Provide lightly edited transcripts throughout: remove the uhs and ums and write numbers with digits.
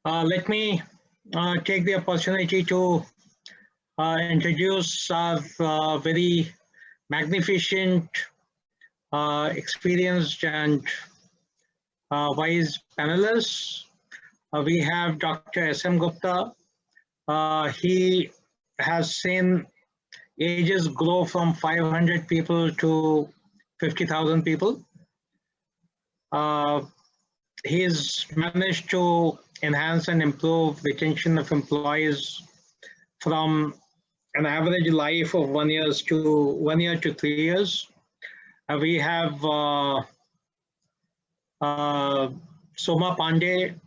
Let me take the opportunity to introduce our very magnificent, experienced and wise panelists. We have Dr. S.M. Gupta. He has seen ages grow from 500 people to 50,000 people. He's managed to enhance and improve retention of employees from an average life of 1 year to 3 years. We have Soma Pandey.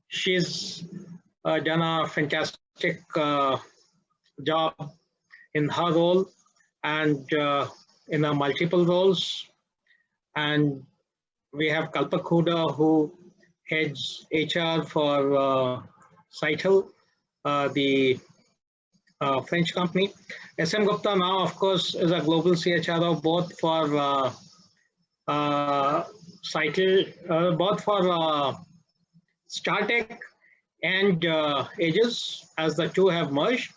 She's done a fantastic job in her role and in her multiple roles. And we have Kalpak Huda, who heads HR for Cytel, the French company. SM Gupta now, of course, is a global CHRO both for Cytel, both for StarTech and Aegis, as the two have merged.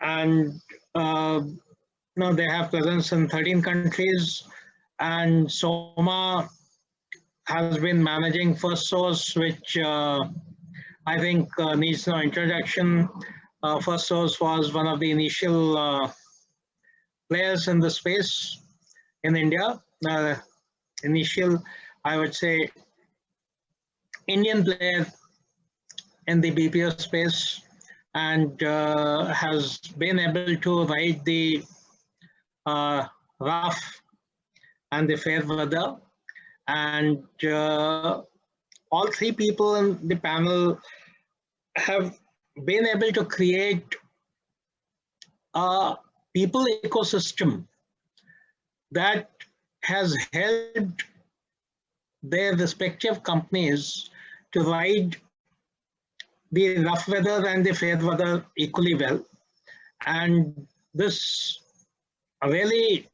And now they have presence in 13 countries. And Soma has been managing First Source, which I think needs no introduction. First Source was one of the initial players in the space in India. Initial, I would say, Indian player in the BPO space, and has been able to ride the rough and the fair weather. And all three people in the panel have been able to create a people ecosystem that has helped their respective companies to ride the rough weather and the fair weather equally well. And this really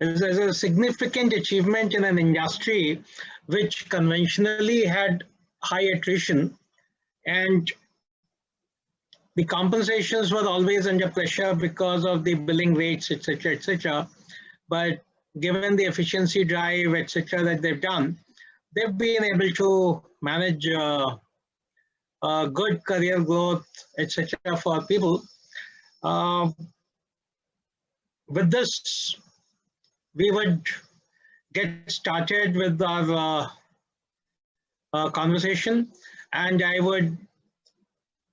is a significant achievement in an industry which conventionally had high attrition, and the compensations were always under pressure because of the billing rates, etc., etc. But given the efficiency drive, etc., that they've done, they've been able to manage good career growth, etc., for people. With this, we would get started with our conversation, and I would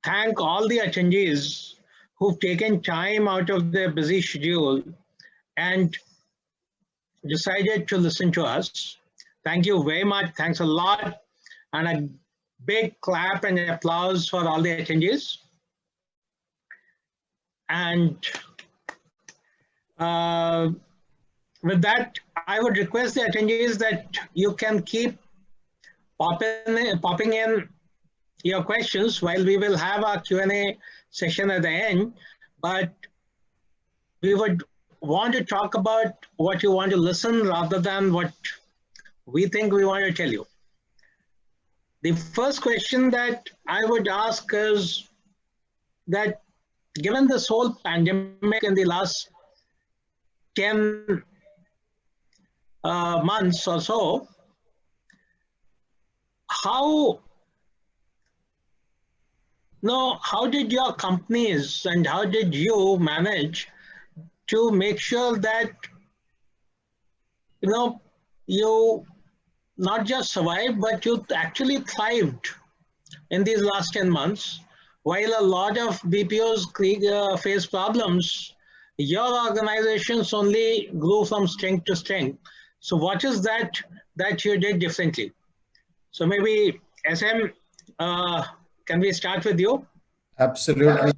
thank all the attendees who've taken time out of their busy schedule and decided to listen to us. Thank you very much. Thanks a lot. And a big clap and applause for all the attendees. And with that, I would request the attendees that you can keep popping in your questions while we will have our Q&A session at the end. But we would want to talk about what you want to listen rather than what we think we want to tell you. The first question that I would ask is that given this whole pandemic in the last 10 months or so, how did your companies and how did you manage to make sure that you not just survived, but you actually thrived in these last 10 months? While a lot of BPOs face problems, your organizations only grew from strength to strength. So what is that you did differently? So maybe SM, can we start with you? Absolutely.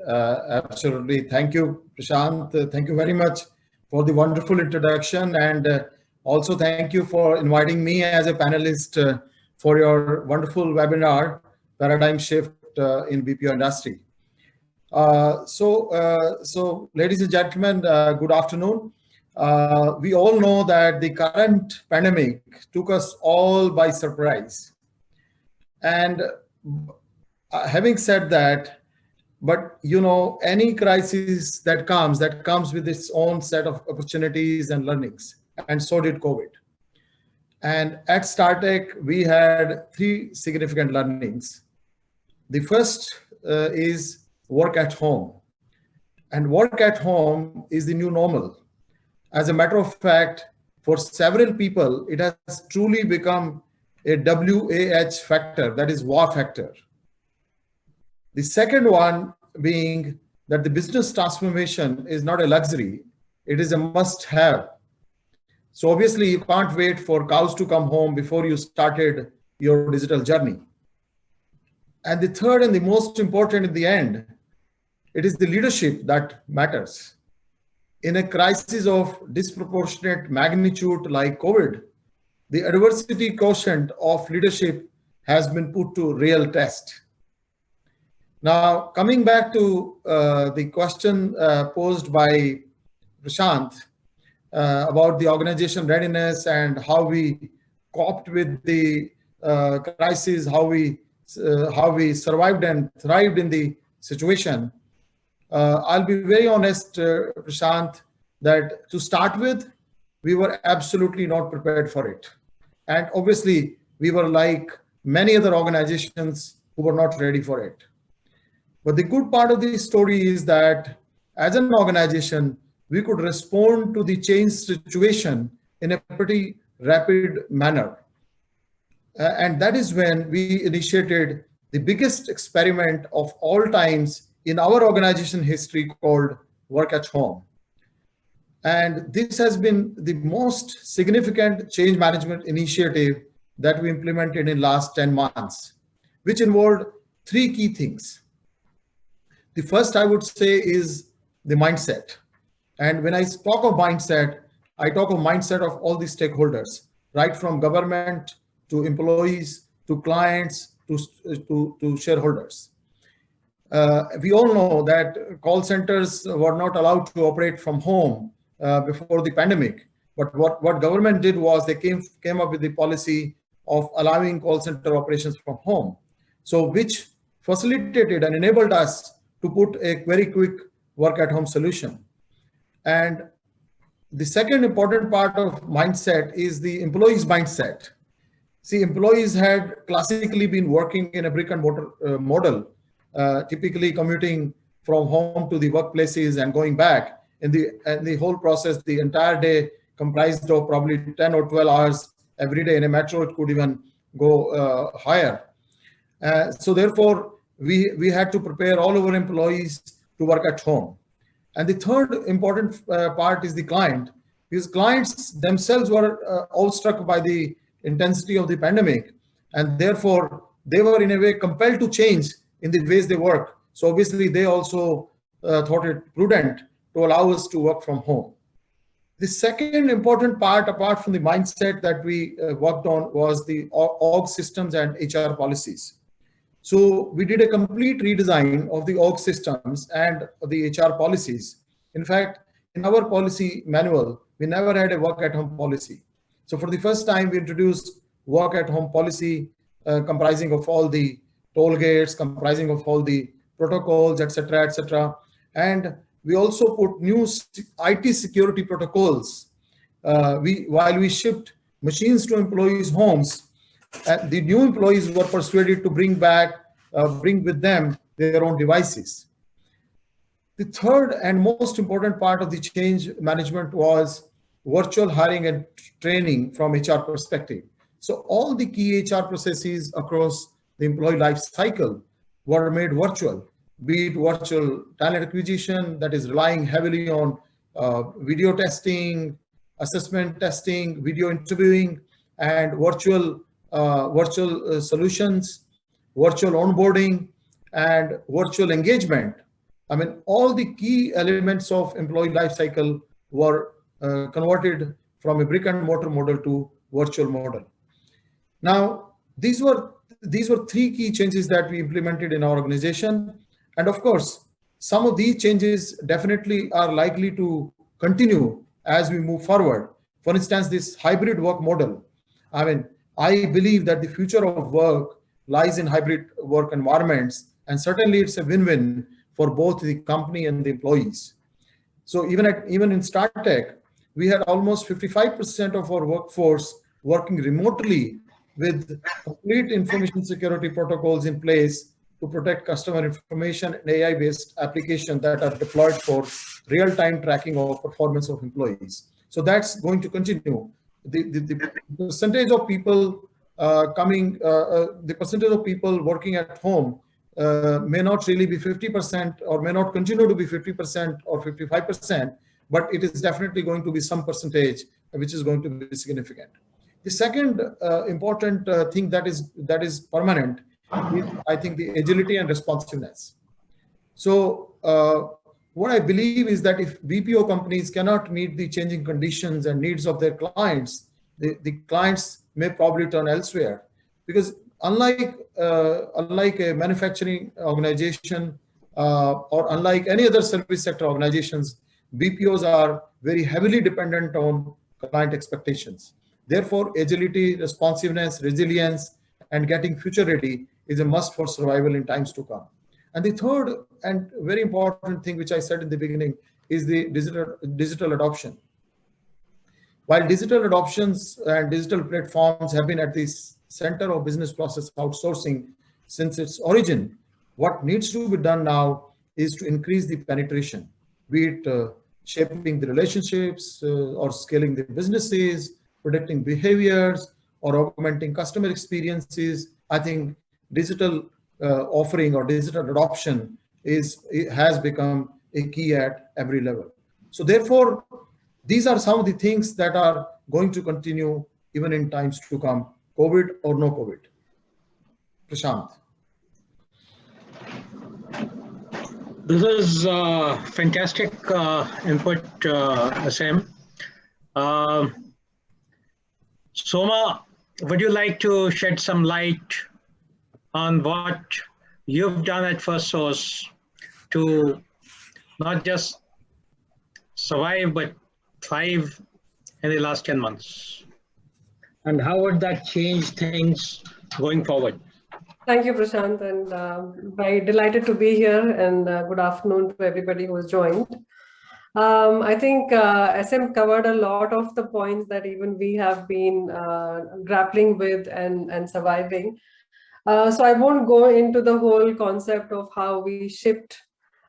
Absolutely. Thank you, Prashant. Thank you very much for the wonderful introduction. And also thank you for inviting me as a panelist for your wonderful webinar, Paradigm Shift in BPO Industry. So ladies and gentlemen, good afternoon. We all know that the current pandemic took us all by surprise. And having said that, but any crisis that comes with its own set of opportunities and learnings, and so did COVID. And at StarTech, we had three significant learnings. The first is work at home. And work at home is the new normal. As a matter of fact, for several people, it has truly become a WAH factor, that is wow factor. The second one being that the business transformation is not a luxury, it is a must have. So obviously you can't wait for cows to come home before you started your digital journey. And the third and the most important in the end, it is the leadership that matters. In a crisis of disproportionate magnitude like COVID, the adversity quotient of leadership has been put to real test. Now, coming back to the question posed by Prashant about the organization readiness and how we coped with the crisis, how we survived and thrived in the situation. I'll be very honest, Prashant, that to start with, we were absolutely not prepared for it. And obviously, we were like many other organizations who were not ready for it. But the good part of the story is that as an organization, we could respond to the changed situation in a pretty rapid manner. And that is when we initiated the biggest experiment of all times in our organization history called Work at Home. And this has been the most significant change management initiative that we implemented in last 10 months, which involved three key things. The first, I would say, is the mindset. And when I talk of mindset, I talk of mindset of all the stakeholders, right from government to employees, to clients, to shareholders. We all know that call centers were not allowed to operate from home before the pandemic. But what government did was they came up with the policy of allowing call center operations from home. So which facilitated and enabled us to put a very quick work at home solution. And the second important part of mindset is the employee's mindset. See, employees had classically been working in a brick and mortar model, typically commuting from home to the workplaces and going back. And the whole process, the entire day comprised of probably 10 or 12 hours every day. In a metro, it could even go higher. So therefore, we had to prepare all our employees to work at home. And the third important part is the client, because clients themselves were awestruck by the intensity of the pandemic. And therefore, they were in a way compelled to change in the ways they work. So obviously, they also thought it prudent to allow us to work from home. The second important part, apart from the mindset that we worked on, was the org systems and HR policies. So we did a complete redesign of the org systems and the HR policies. In fact, in our policy manual, we never had a work at home policy. So for the first time, we introduced work at home policy comprising of all the toll gates, comprising of all the protocols, etc., etc. And we also put new IT security protocols. While we shipped machines to employees' homes, the new employees were persuaded to bring with them their own devices. The third and most important part of the change management was virtual hiring and training from HR perspective. So all the key HR processes across the employee life cycle were made virtual, be it virtual talent acquisition that is relying heavily on video testing, assessment testing, video interviewing, and virtual solutions, virtual onboarding, and virtual engagement. I mean, all the key elements of employee life cycle were converted from a brick and mortar model to virtual model. Now, these were three key changes that we implemented in our organization. And of course, some of these changes definitely are likely to continue as we move forward. For instance, this hybrid work model. I mean, I believe that the future of work lies in hybrid work environments, and certainly it's a win-win for both the company and the employees. So even in StarTech, we had almost 55% of our workforce working remotely with complete information security protocols in place to protect customer information and AI-based applications that are deployed for real-time tracking of performance of employees. So that's going to continue. The percentage of people the percentage of people working at home may not really be 50% or may not continue to be 50% or 55%, but it is definitely going to be some percentage which is going to be significant. The second important thing that is permanent is, I think, the agility and responsiveness. So what I believe is that if BPO companies cannot meet the changing conditions and needs of their clients, the clients may probably turn elsewhere, because unlike a manufacturing organization or unlike any other service sector organizations, BPOs are very heavily dependent on client expectations. Therefore, agility, responsiveness, resilience, and getting future ready is a must for survival in times to come. And the third and very important thing, which I said in the beginning, is the digital adoption. While digital adoptions and digital platforms have been at the center of business process outsourcing since its origin, what needs to be done now is to increase the penetration, be it shaping the relationships or scaling the businesses, predicting behaviors, or augmenting customer experiences. I think digital offering or digital adoption has become a key at every level. So therefore, these are some of the things that are going to continue even in times to come, COVID or no COVID. Prashant. This is fantastic input, Sam. Soma, would you like to shed some light on what you've done at FirstSource to not just survive, but thrive in the last 10 months? And how would that change things going forward? Thank you, Prashant, and very delighted to be here, and good afternoon to everybody who has joined. I think SM covered a lot of the points that even we have been grappling with and surviving. So I won't go into the whole concept of how we shipped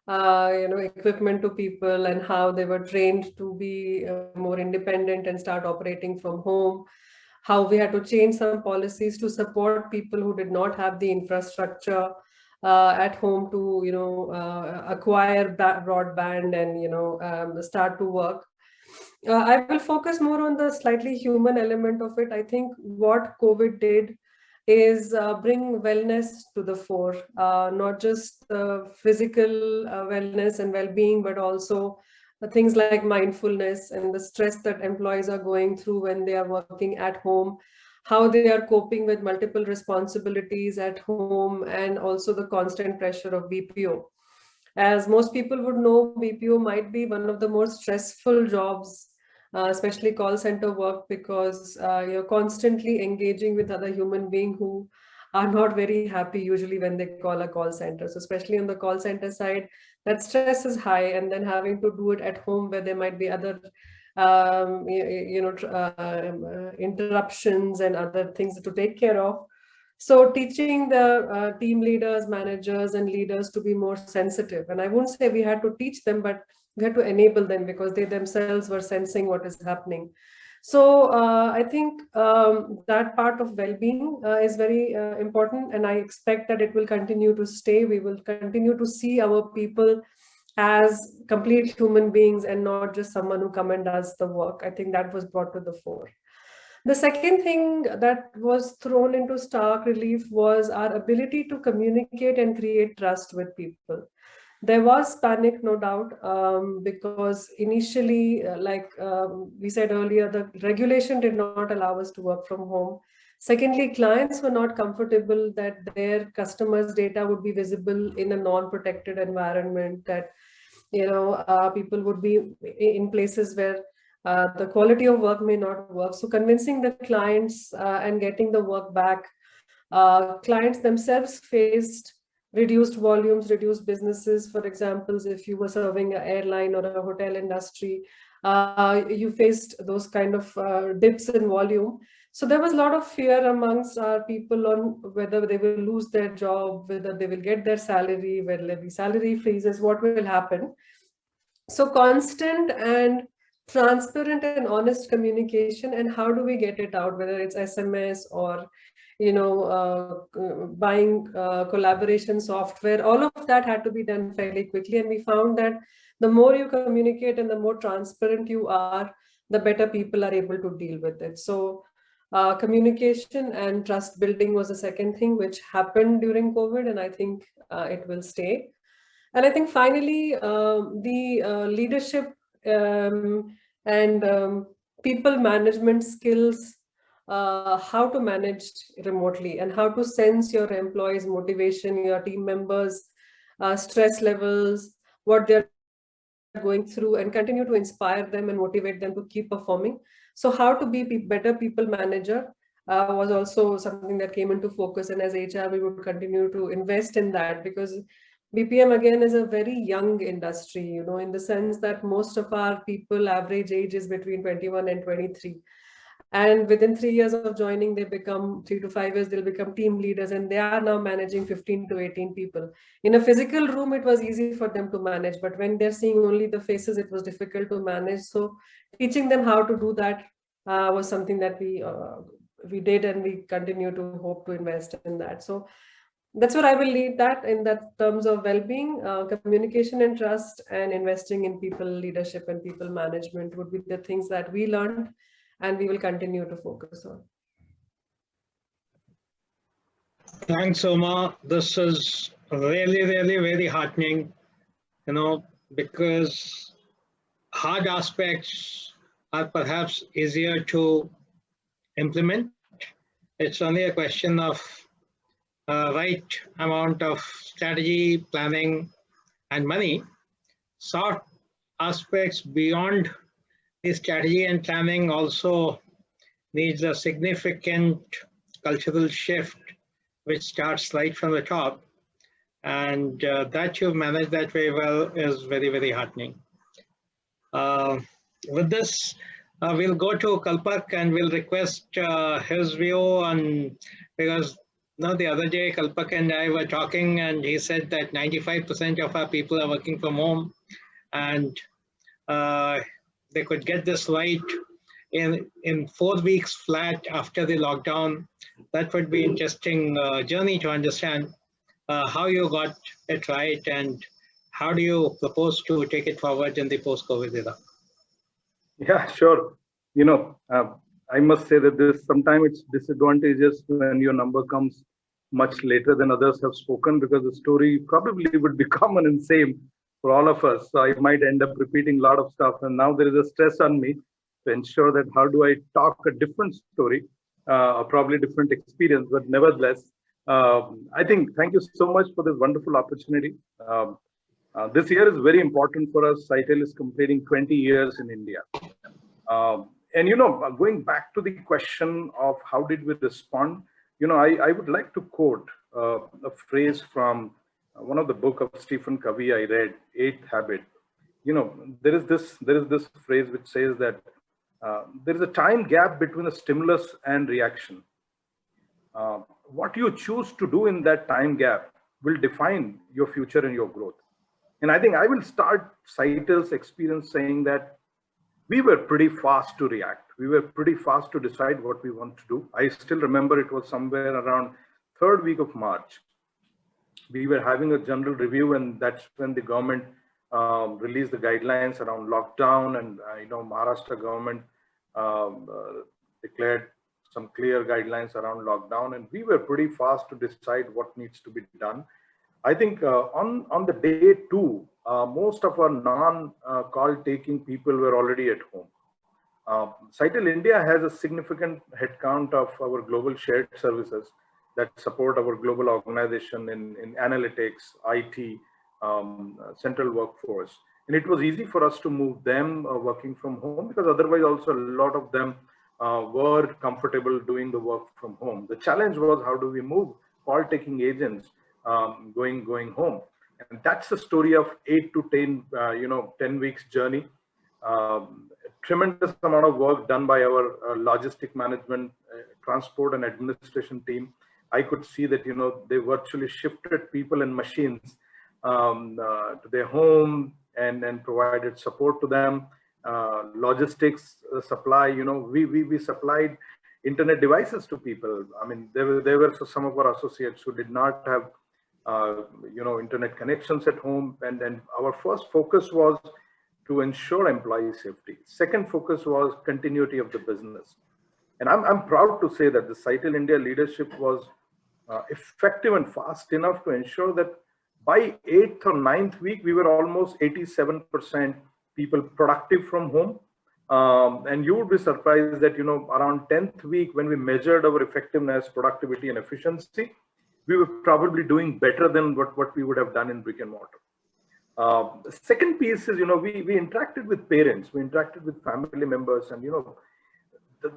equipment to people and how they were trained to be more independent and start operating from home, how we had to change some policies to support people who did not have the infrastructure at home to acquire broadband and start to work. I will focus more on the slightly human element of it. I think what COVID did is bring wellness to the fore, not just physical wellness and well-being, but also things like mindfulness and the stress that employees are going through when they are working at home, how they are coping with multiple responsibilities at home, and also the constant pressure of BPO. As most people would know, BPO might be one of the most stressful jobs, especially call center work, because you're constantly engaging with other human beings who are not very happy usually when they call a call center. So especially on the call center side, that stress is high, and then having to do it at home where there might be other interruptions and other things to take care of. So teaching the team leaders, managers, and leaders to be more sensitive. And I won't say we had to teach them, but we had to enable them because they themselves were sensing what is happening. So I think that part of well-being is very important, and I expect that it will continue to stay. We will continue to see our people as complete human beings and not just someone who come and does the work. I think that was brought to the fore. The second thing that was thrown into stark relief was our ability to communicate and create trust with people. There was panic, no doubt, because initially, we said earlier, the regulation did not allow us to work from home. Secondly, clients were not comfortable that their customers' data would be visible in a non-protected environment, that people would be in places where the quality of work may not work. So convincing the clients and getting the work back Clients themselves faced reduced volumes, reduced businesses. For example, if you were serving an airline or a hotel industry, you faced those kind of dips in volume. So there was a lot of fear amongst our people on whether they will lose their job, whether they will get their salary, whether there will be salary freezes, what will happen. So constant and transparent and honest communication, and how do we get it out, whether it's SMS or buying collaboration software, all of that had to be done fairly quickly. And we found that the more you communicate and the more transparent you are, the better people are able to deal with it. So communication and trust building was the second thing which happened during COVID, and I think it will stay. And I think finally, the leadership and people management skills, how to manage remotely and how to sense your employees' motivation, your team members' stress levels, what they're going through, and continue to inspire them and motivate them to keep performing. So how to be better people manager was also something that came into focus. And as HR, we would continue to invest in that, because BPM again is a very young industry, in the sense that most of our people average age is between 21 and 23. And within 3 years of joining, they become 3 to 5 years, they'll become team leaders, and they are now managing 15 to 18 people. In a physical room, it was easy for them to manage, but when they're seeing only the faces, it was difficult to manage. So teaching them how to do that was something that we did, and we continue to hope to invest in that. So that's what I will lead that in that terms of well-being, communication and trust, and investing in people leadership and people management would be the things that we learned and we will continue to focus on. Thanks, Soma. This is really, really very heartening, because hard aspects are perhaps easier to implement. It's only a question of right amount of strategy, planning, and money. Soft aspects beyond the strategy and planning also needs a significant cultural shift, which starts right from the top. And that you've managed that very well is very, very heartening. With this, we'll go to Kalpak and we'll request his view on, because the other day Kalpak and I were talking, and he said that 95% of our people are working from home, and they could get this right in 4 weeks flat after the lockdown. That would be interesting journey to understand how you got it right and how do you propose to take it forward in the post-COVID era. Yeah, sure. I must say that sometimes it's disadvantageous when your number comes much later than others have spoken, because the story probably would be common and same for all of us. So I might end up repeating a lot of stuff. And now there is a stress on me to ensure that how do I talk a different story, probably different experience, but nevertheless, I think thank you so much for this wonderful opportunity. This year is very important for us. Citel is completing 20 years in India. And going back to the question of how did we respond, I would like to quote a phrase from one of the book of Stephen Covey I read, Eighth Habit. There is this phrase which says that there is a time gap between a stimulus and reaction. What you choose to do in that time gap will define your future and your growth. And I think I will start Citel's experience saying that we were pretty fast to react. We were pretty fast to decide what we want to do. I still remember it was somewhere around 3rd week of March. We were having a general review, and that's when the government released the guidelines around lockdown, and Maharashtra government declared some clear guidelines around lockdown, and we were pretty fast to decide what needs to be done. I think on the day 2, most of our non-call taking people were already at home. Citel India has a significant headcount of our global shared services that support our global organization in analytics, IT, central workforce. And it was easy for us to move them working from home, because otherwise also a lot of them were comfortable doing the work from home. The challenge was, how do we move call taking agents going home? And that's the story of 8 to 10, 10 weeks journey. Tremendous amount of work done by our logistic management, transport and administration team. I could see that, they virtually shifted people and machines to their home and provided support to them. Logistics supply, we supplied internet devices to people. I mean, there were some of our associates who did not have, internet connections at home. And then our first focus was to ensure employee safety. Second focus was continuity of the business. And I'm proud to say that the Cytel India leadership was effective and fast enough to ensure that by 8th or 9th week, we were almost 87% people productive from home. And you would be surprised that, around 10th week, when we measured our effectiveness, productivity, and efficiency, we were probably doing better than what we would have done in brick and mortar. The second piece is, we interacted with parents, we interacted with family members, and,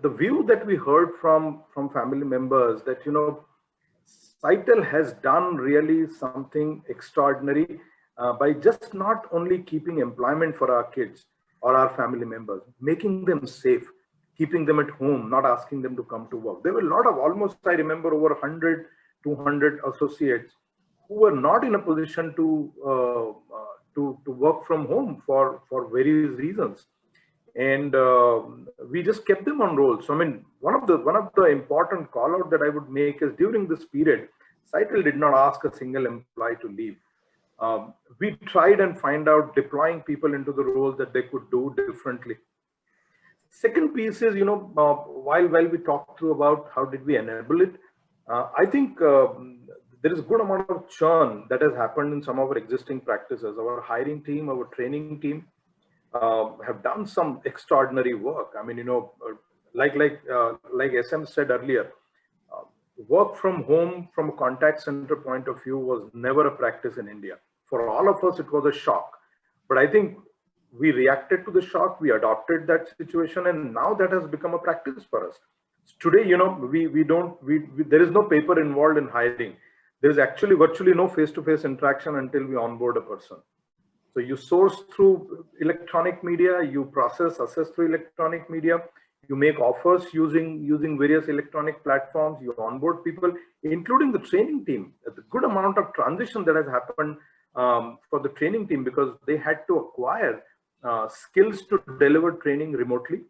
the view that we heard from family members that, Cytel has done really something extraordinary by just not only keeping employment for our kids or our family members, making them safe, keeping them at home, not asking them to come to work. There were a lot of, almost, I remember, over 100, 200 associates who were not in a position to work from home for various reasons. And we just kept them on roll. So, I mean, one of the important call out that I would make is, during this period, Cytel did not ask a single employee to leave. We tried and find out deploying people into the roles that they could do differently. Second piece is, while we talked through about how did we enable it, I think there is a good amount of churn that has happened in some of our existing practices. Our hiring team, our training team have done some extraordinary work. I mean, like SM said earlier, work from home from a contact center point of view was never a practice in India. For all of us, it was a shock. But I think we reacted to the shock, we adopted that situation, and now that has become a practice for us. Today, there is no paper involved in hiring. There is actually virtually no face-to-face interaction until we onboard a person. So you source through electronic media, you assess through electronic media, you make offers using various electronic platforms, you onboard people, including the training team. A good amount of transition that has happened for the training team, because they had to acquire skills to deliver training remotely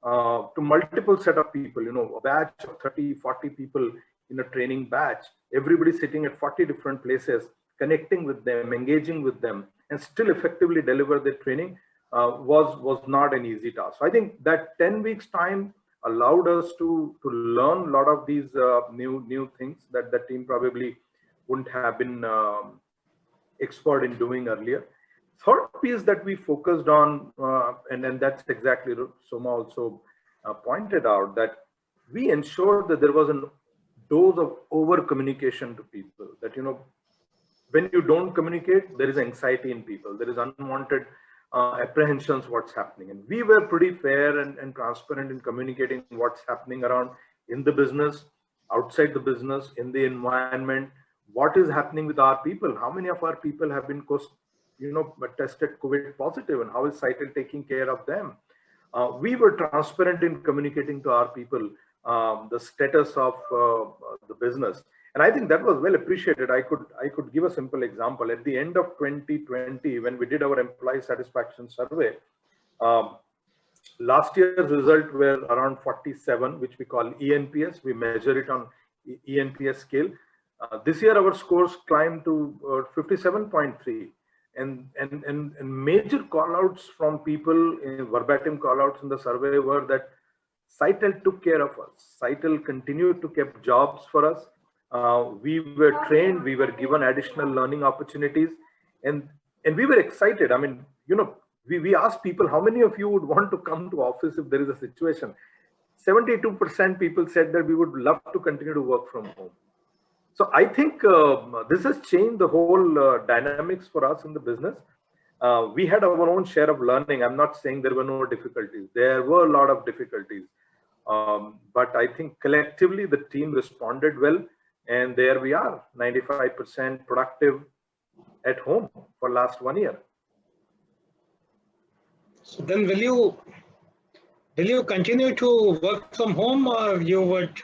to multiple set of people, a batch of 30, 40 people in a training batch, everybody sitting at 40 different places, connecting with them, engaging with them, and still effectively deliver the training was not an easy task. So I think that 10 weeks time allowed us to learn a lot of these new things that the team probably wouldn't have been expert in doing earlier. Third piece that we focused on, and that's exactly Soma also pointed out, that we ensured that there was a dose of over communication to people, that when you don't communicate, there is anxiety in people, there is unwanted apprehensions what's happening. And we were pretty fair and transparent in communicating what's happening around in the business, outside the business, in the environment, what is happening with our people, how many of our people have been tested COVID positive, and how is Cytel taking care of them. We were transparent in communicating to our people the status of the business. And I think that was well appreciated. I could give a simple example. At the end of 2020, when we did our employee satisfaction survey, last year's result were around 47, which we call ENPS. We measure it on ENPS scale. This year, our scores climbed to 57.3. And major callouts from people, verbatim callouts in the survey were that Cytel took care of us. Cytel continued to keep jobs for us. We were trained, we were given additional learning opportunities, and we were excited. I mean, we asked people, how many of you would want to come to office if there is a situation? 72% people said that we would love to continue to work from home. So I think this has changed the whole dynamics for us in the business. We had our own share of learning. I'm not saying there were no difficulties. There were a lot of difficulties. But I think collectively the team responded well, and there we are, 95% productive at home for last 1 year. So then will you continue to work from home, or you would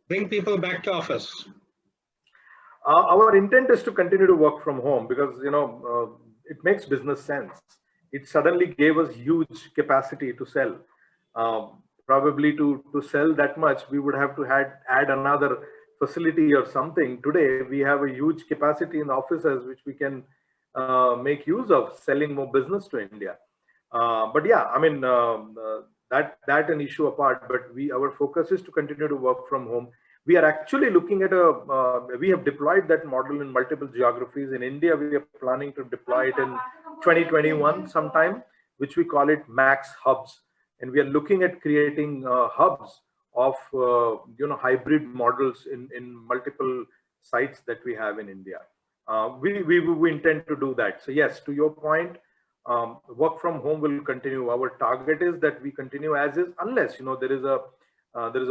bring people back to office? Our intent is to continue to work from home because, it makes business sense. It suddenly gave us huge capacity to sell. Probably to sell that much, we would have to add another facility or something. Today, we have a huge capacity in offices which we can make use of selling more business to India. But yeah, I mean, that an issue apart, but our focus is to continue to work from home. We are actually looking at we have deployed that model in multiple geographies. In India, we are planning to deploy it in 2021 sometime, which we call it Max Hubs. And we are looking at creating hubs of, hybrid models in multiple sites that we have in India. We intend to do that. So yes, to your point, work from home will continue. Our target is that we continue as is, unless there is a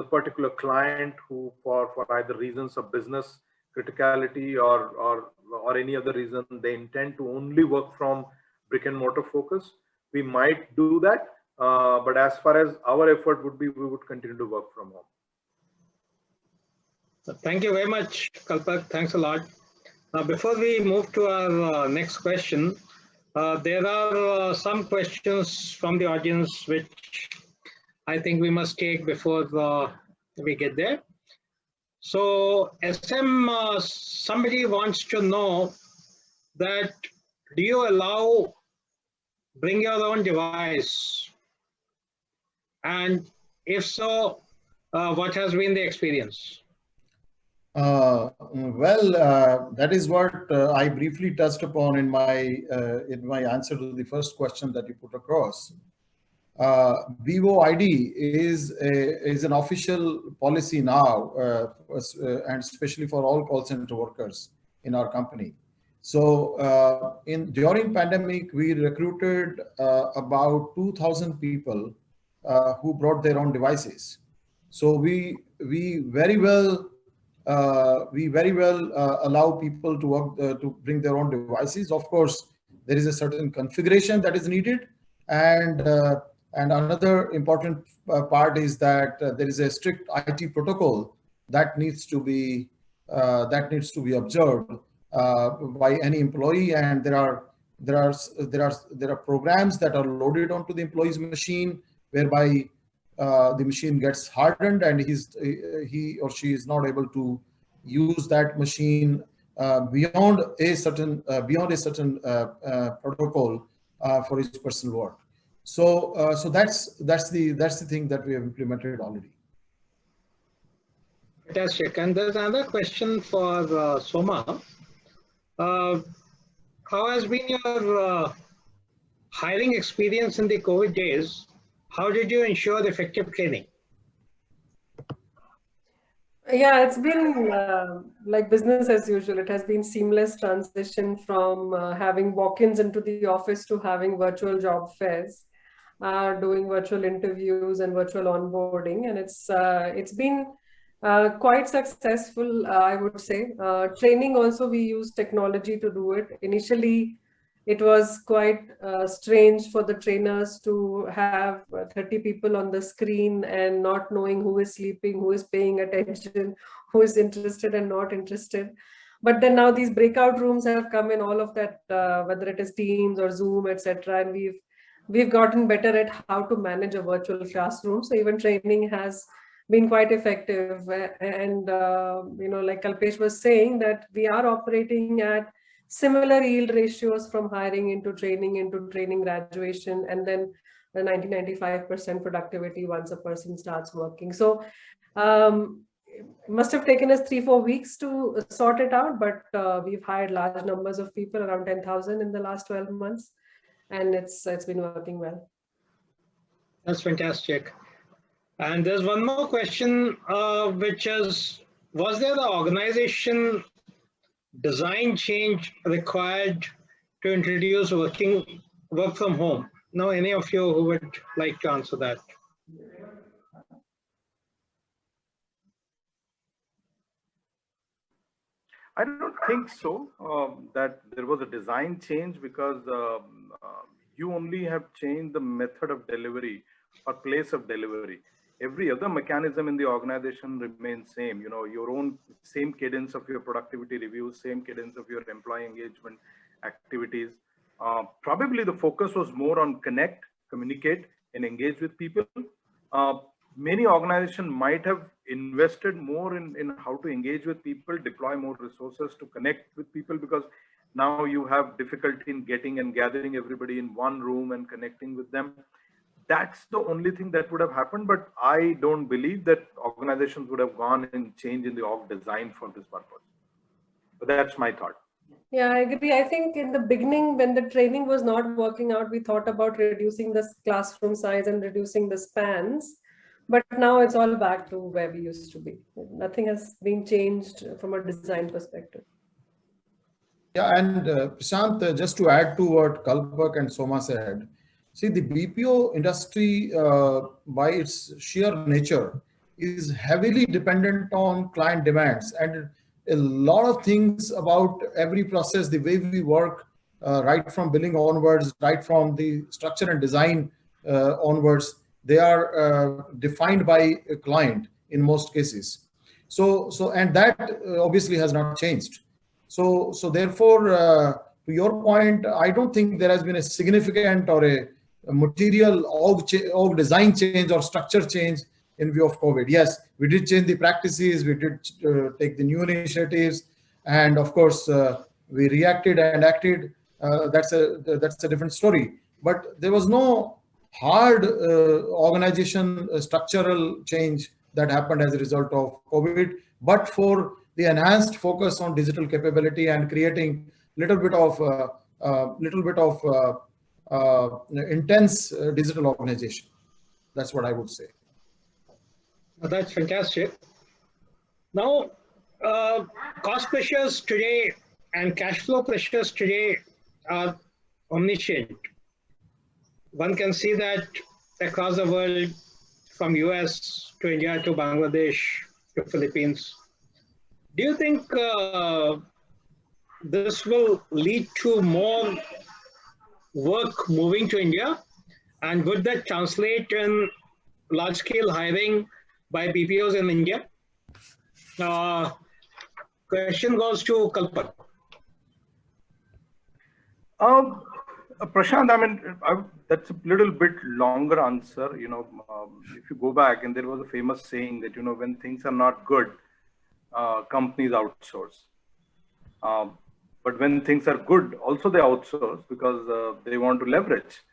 particular client who, for either reasons of business criticality or any other reason, they intend to only work from brick and mortar focus. We might do that, but as far as our effort would be, we would continue to work from home. So thank you very much, Kalpak. Thanks a lot. Before we move to our next question, there are some questions from the audience which I think we must take before we get there. So SM, somebody wants to know that, do you allow bring your own device? And if so, what has been the experience? That is what I briefly touched upon in my answer to the first question that you put across. BOID is an official policy now, and especially for all call center workers in our company. So during pandemic, we recruited about 2,000 people who brought their own devices. So we very well allow people to work to bring their own devices. Of course, there is a certain configuration that is needed, and another important part is that there is a strict IT protocol that needs to be observed by any employee, and there are programs that are loaded onto the employee's machine whereby the machine gets hardened and he or she is not able to use that machine beyond a certain protocol for his personal work. So that's the thing that we have implemented already. Fantastic. And there's another question for Soma. How has been your hiring experience in the COVID days? How did you ensure effective training? Yeah, it's been like business as usual. It has been seamless transition from having walk-ins into the office to having virtual job fairs, doing virtual interviews and virtual onboarding, and it's been quite successful, I would say. Training also, we use technology to do it. Initially, it was quite strange for the trainers to have 30 people on the screen and not knowing who is sleeping, who is paying attention, who is interested and not interested. But then now these breakout rooms have come in, all of that, whether it is Teams or Zoom, etc. And we've gotten better at how to manage a virtual classroom. So even training has been quite effective. And like Kalpesh was saying, that we are operating at similar yield ratios from hiring into training graduation, and then the 90-95% productivity once a person starts working. So it must have taken us 3-4 weeks to sort it out, but we've hired large numbers of people, around 10,000 in the last 12 months, and it's been working well. That's fantastic. And there's one more question, which is, was there the organization design change required to introduce work from home? Now, any of you who would like to answer that? I don't think so, that there was a design change, because you only have changed the method of delivery or place of delivery. Every other mechanism in the organization remains same. You know, your own same cadence of your productivity reviews, same cadence of your employee engagement activities. Probably the focus was more on connect, communicate, and engage with people. Uh, Many organizations might have invested more in how to engage with people, deploy more resources to connect with people, because now you have difficulty in getting and gathering everybody in one room and connecting with them. That's the only thing that would have happened, but I don't believe that organizations would have gone and changed in the org design for this purpose. But that's my thought. Yeah, I agree. I think in the beginning, when the training was not working out, we thought about reducing the classroom size and reducing the spans. But now it's all back to where we used to be. Nothing has been changed from a design perspective. Yeah, and Prashant, just to add to what Kalpak and Soma said, see, the BPO industry, by its sheer nature, is heavily dependent on client demands, and a lot of things about every process, the way we work, right from billing onwards, right from the structure and design onwards, they are defined by a client in most cases. And that obviously has not changed. So therefore, to your point, I don't think there has been a significant or a material org design change or structure change in view of COVID. Yes, we did change the practices, we did take the new initiatives, and of course, we reacted and acted. That's a different story. But there was no hard organization structural change that happened as a result of COVID, but for the enhanced focus on digital capability and creating little bit of intense digital organization. That's what I would say. That's fantastic. Now, cost pressures today and cash flow pressures today are omniscient. One can see that across the world, from US to India to Bangladesh to Philippines. Do you think this will lead to more work moving to India? And would that translate in large-scale hiring by BPOs in India? Question goes to Kalpak. Prashant, I mean, that's a little bit longer answer. You know, if you go back, and there was a famous saying that, you know, when things are not good, companies outsource. But when things are good, also they outsource because they want to leverage.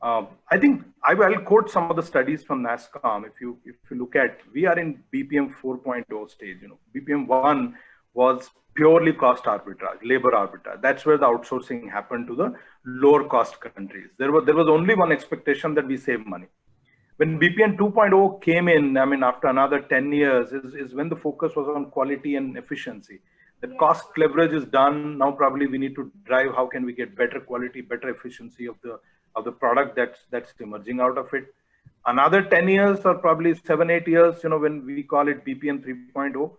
I think I'll quote some of the studies from NASSCOM. If you look at, we are in BPM 4.0 stage. You know, BPM 1 was purely cost arbitrage, labor arbitrage. That's where the outsourcing happened to the lower cost countries. There was only one expectation, that we save money. When BPM 2.0 came in, I mean, after another 10 years, is when the focus was on quality and efficiency. The cost leverage is done. Now probably we need to drive how can we get better quality, better efficiency of the product that's emerging out of it. Another 10 years or probably 7-8 years, you know, when we call it BPM 3.0,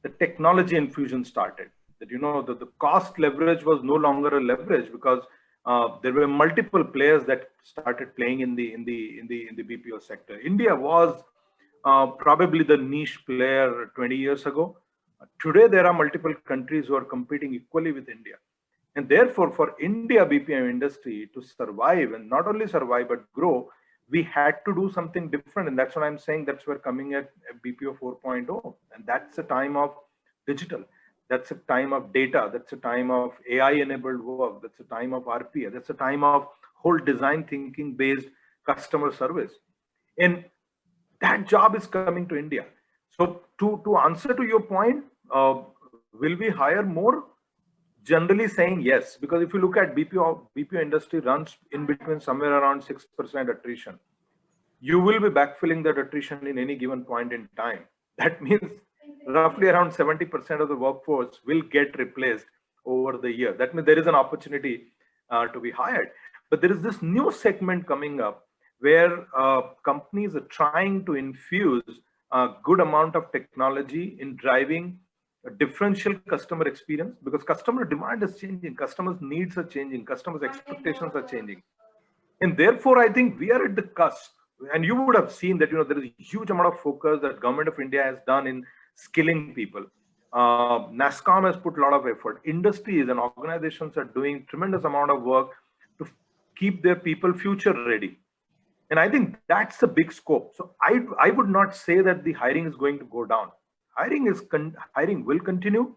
the technology infusion started. That, you know, the cost leverage was no longer a leverage, because there were multiple players that started playing in the BPO sector. India was probably the niche player 20 years ago. Today, there are multiple countries who are competing equally with India. And therefore, for India BPM industry to survive, and not only survive, but grow, we had to do something different. And that's what I'm saying. That's where coming at BPO 4.0. And that's a time of digital. That's a time of data. That's a time of AI-enabled work. That's a time of RPA. That's a time of whole design thinking based customer service. And that job is coming to India. So to answer to your point, will we hire more? Generally saying yes, because if you look at BPO industry runs in between somewhere around 6% attrition. You will be backfilling that attrition in any given point in time. That means roughly around 70% of the workforce will get replaced over the year. That means there is an opportunity to be hired. But there is this new segment coming up where companies are trying to infuse a good amount of technology in driving a differential customer experience, because customer demand is changing, customers' needs are changing, customers' expectations are changing. And therefore, I think we are at the cusp. And you would have seen that, there is a huge amount of focus that Government of India has done in skilling people. NASSCOM has put a lot of effort. Industries and organizations are doing tremendous amount of work to keep their people future ready. And I think that's a big scope. So I would not say that the hiring is going to go down. Hiring will continue.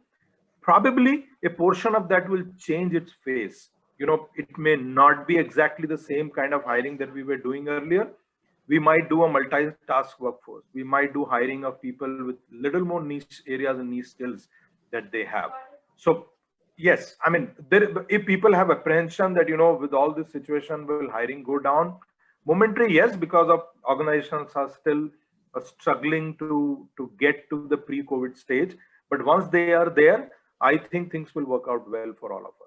Probably a portion of that will change its face. It may not be exactly the same kind of hiring that we were doing earlier. We might do a multitask workforce. We might do hiring of people with little more niche areas and niche skills that they have. So yes, I mean, if people have apprehension that, with all this situation, will hiring go down? Momentary, yes, because of organizations are still struggling to get to the pre-COVID stage. But once they are there, I think things will work out well for all of us.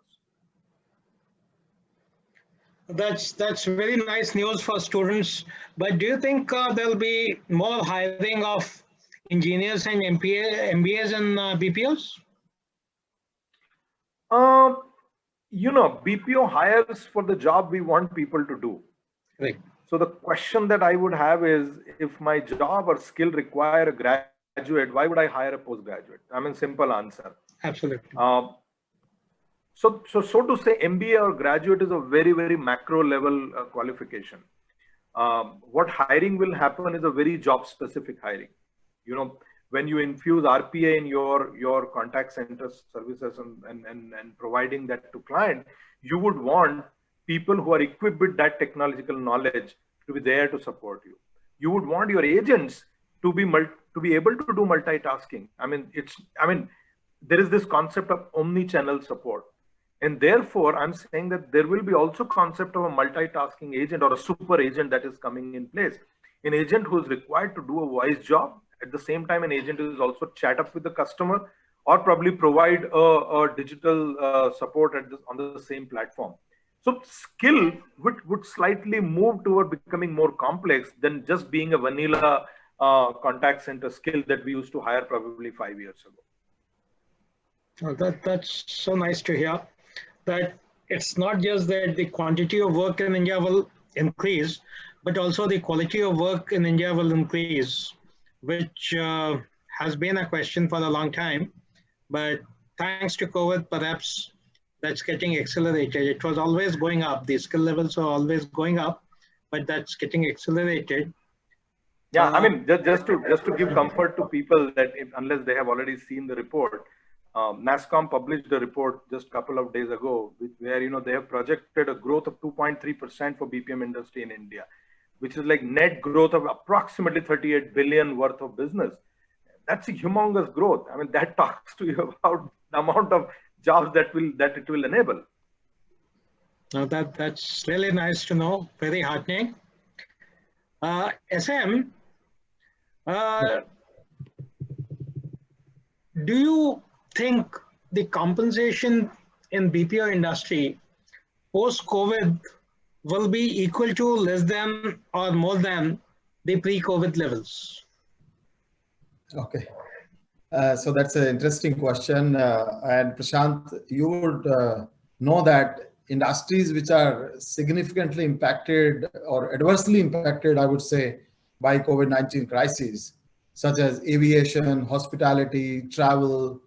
That's very nice news for students. But do you think there'll be more hiring of engineers and MBAs and BPOs? BPO hires for the job we want people to do. Right. So the question that I would have is, if my job or skill require a graduate, why would I hire a postgraduate? I mean, simple answer. Absolutely. So to say, MBA or graduate is a very, very macro level qualification. What hiring will happen is a very job specific hiring. When you infuse RPA in your contact center services and providing that to client, you would want people who are equipped with that technological knowledge to be there to support you. You would want your agents to be able to do multitasking. I mean, there is this concept of omni-channel support. And therefore, I'm saying that there will be also concept of a multitasking agent or a super agent that is coming in place. An agent who is required to do a voice job. At the same time, an agent is also chat up with the customer or probably provide a digital support on the same platform. So skill would slightly move toward becoming more complex than just being a vanilla contact center skill that we used to hire probably 5 years ago. Oh, that's so nice to hear. That it's not just that the quantity of work in India will increase, but also the quality of work in India will increase, which has been a question for a long time. But thanks to COVID, perhaps that's getting accelerated. It was always going up. The skill levels are always going up, but that's getting accelerated. Yeah, I mean, just to give comfort to people that unless they have already seen the report, NASSCOM published a report just a couple of days ago, where they have projected a growth of 2.3% for BPM industry in India, which is like net growth of approximately 38 billion worth of business. That's a humongous growth. I mean, that talks to you about the amount of jobs that it will enable. Now that's really nice to know. Very heartening. SM, do you think the compensation in BPO industry post-COVID will be equal to, less than, or more than the pre-COVID levels? Okay. So that's an interesting question. And Prashant, you would know that industries which are significantly impacted or adversely impacted, I would say, by COVID-19 crisis, such as aviation, hospitality, travel,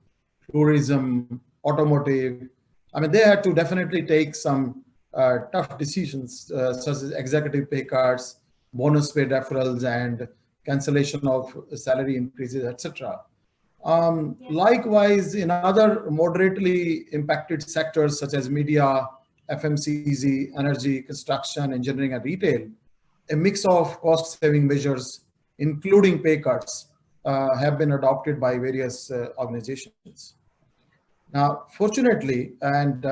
tourism, automotive. I mean, they had to definitely take some tough decisions, such as executive pay cuts, bonus pay deferrals, and cancellation of salary increases, etc. Likewise, in other moderately impacted sectors such as media, FMCG, energy, construction, engineering, and retail, a mix of cost-saving measures, including pay cuts, have been adopted by various organizations. Now, fortunately, and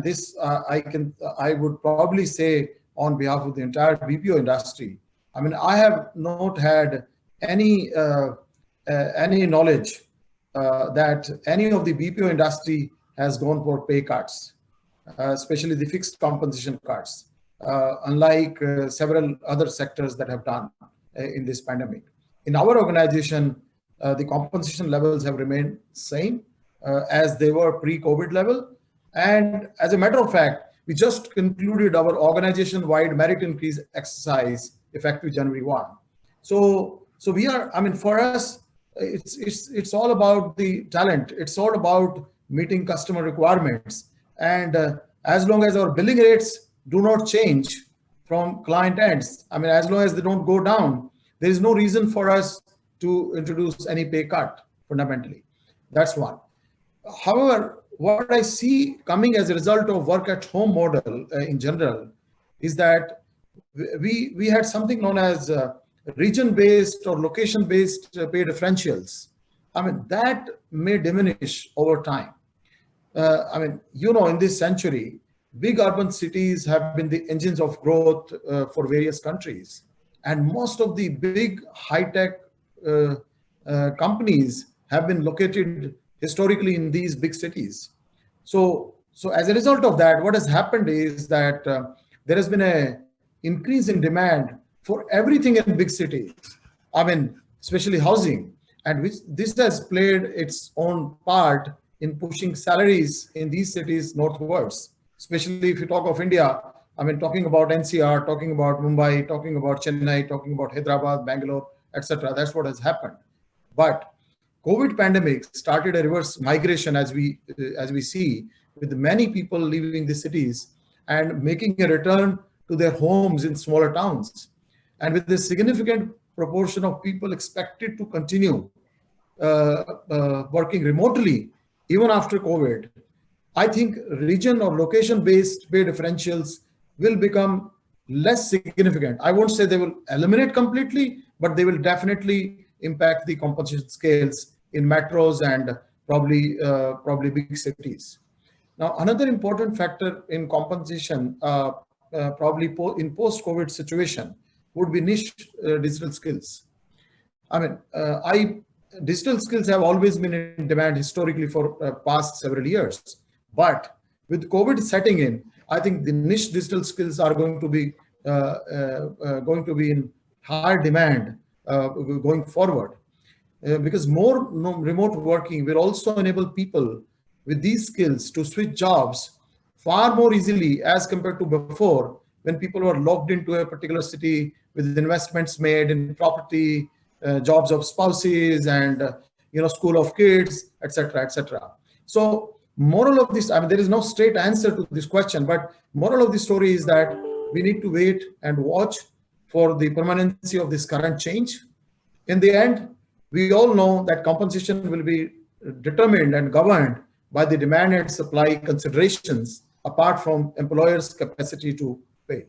this I would probably say on behalf of the entire BPO industry, I mean, I have not had any knowledge that any of the BPO industry has gone for pay cuts, especially the fixed compensation cuts, unlike several other sectors that have done in this pandemic. In our organization, the compensation levels have remained same. as they were pre-COVID level. And as a matter of fact, we just concluded our organization-wide merit increase exercise effective January 1. So we are, I mean, for us, it's all about the talent. It's all about meeting customer requirements. And as long as our billing rates do not change from client ends, I mean, as long as they don't go down, there is no reason for us to introduce any pay cut fundamentally. That's one. However, what I see coming as a result of work at home model in general is that we had something known as region-based or location-based pay differentials. I mean, that may diminish over time. I mean, you know, in this century, big urban cities have been the engines of growth for various countries. And most of the big high-tech companies have been located historically in these big cities. So as a result of that, what has happened is that there has been an increase in demand for everything in big cities. I mean, especially housing, and which this has played its own part in pushing salaries in these cities northwards. Especially if you talk of India, I mean, talking about NCR, talking about Mumbai, talking about Chennai, talking about Hyderabad, Bangalore, etc. That's what has happened. But COVID pandemic started a reverse migration, as we see, with many people leaving the cities and making a return to their homes in smaller towns. And with this significant proportion of people expected to continue working remotely even after COVID, I think region or location-based pay differentials will become less significant. I won't say they will eliminate completely, but they will definitely impact the compensation scales in metros and probably big cities. Now, another important factor in compensation, probably in post-COVID situation, would be niche digital skills. I mean, digital skills have always been in demand historically for past several years. But with COVID setting in, I think the niche digital skills are going to be in higher demand going forward. Because more remote working will also enable people with these skills to switch jobs far more easily as compared to before, when people were locked into a particular city with investments made in property, jobs of spouses, and school of kids, etc., etc. So moral of this, I mean, there is no straight answer to this question, but moral of the story is that we need to wait and watch for the permanency of this current change. In the end, we all know that compensation will be determined and governed by the demand and supply considerations apart from employers' capacity to pay.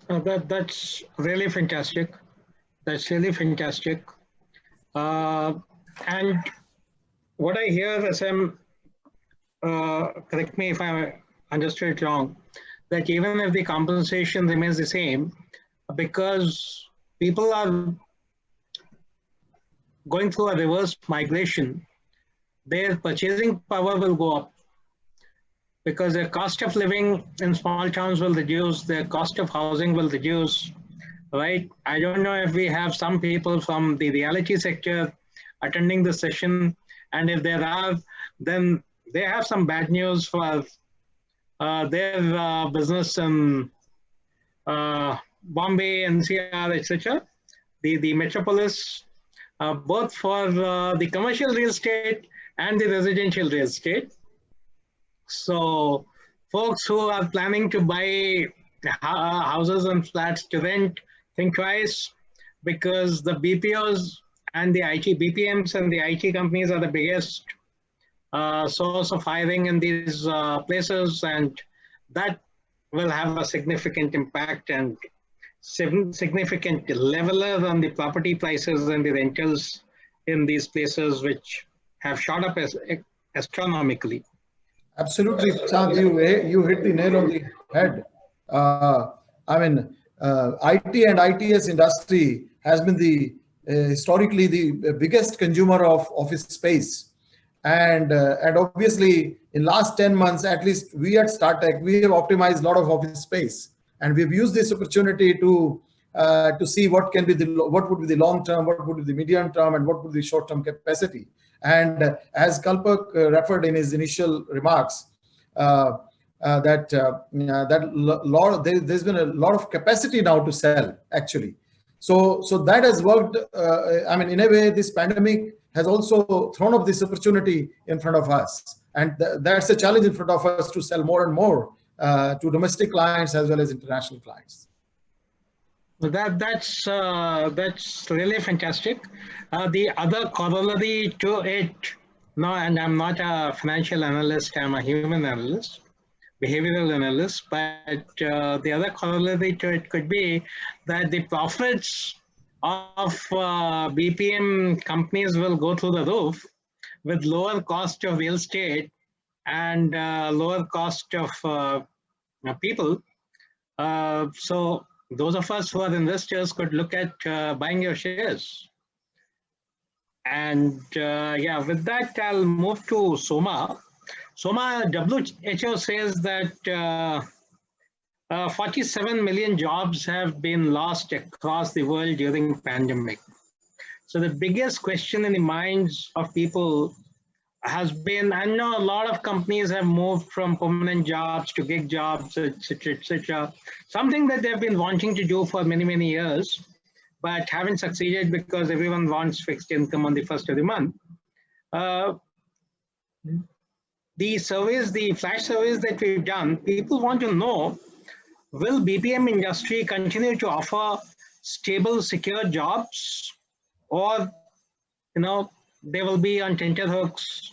That's really fantastic. That's really fantastic. And what I hear, SM, correct me if I understood it wrong, that even if the compensation remains the same, because people are going through a reverse migration, their purchasing power will go up because their cost of living in small towns will reduce, their cost of housing will reduce, right? I don't know if we have some people from the reality sector attending the session, and if there are, then they have some bad news for their business in Bombay, NCR, etc. The metropolis, both for the commercial real estate and the residential real estate. So folks who are planning to buy houses and flats to rent, think twice, because the BPOs and the IT BPMs and the IT companies are the biggest source of hiring in these places, and that will have a significant impact and significant leveler on the property prices and the rentals in these places, which have shot up astronomically. Absolutely, Prashant, you hit the nail on the head. I mean, IT and ITS industry has been historically the biggest consumer of office space. And obviously, in last 10 months, at least we at StarTech, we have optimized a lot of office space. And we've used this opportunity to to see what would be the long term, what would be the medium term, and what would be the short term capacity. And as Kalpak referred in his initial remarks, there's been a lot of capacity now to sell, actually. So that has worked. I mean, in a way, this pandemic has also thrown up this opportunity in front of us. And that's a challenge in front of us to sell more and more to domestic clients as well as international clients. That's really fantastic. The other corollary to it, no, and I'm not a financial analyst, I'm a human analyst, behavioral analyst, but the other corollary to it could be that the profits of BPM companies will go through the roof with lower cost of real estate and lower cost of people. So those of us who are investors could look at buying your shares. And yeah, with that, I'll move to Soma. Soma, WHO says that 47 million jobs have been lost across the world during pandemic. So the biggest question in the minds of people has been, I know a lot of companies have moved from permanent jobs to gig jobs, etc., etc. Something that they've been wanting to do for many, many years, but haven't succeeded because everyone wants fixed income on the first of the month. The surveys, the flash surveys that we've done, people want to know, will BPM industry continue to offer stable, secure jobs, or they will be on tenterhooks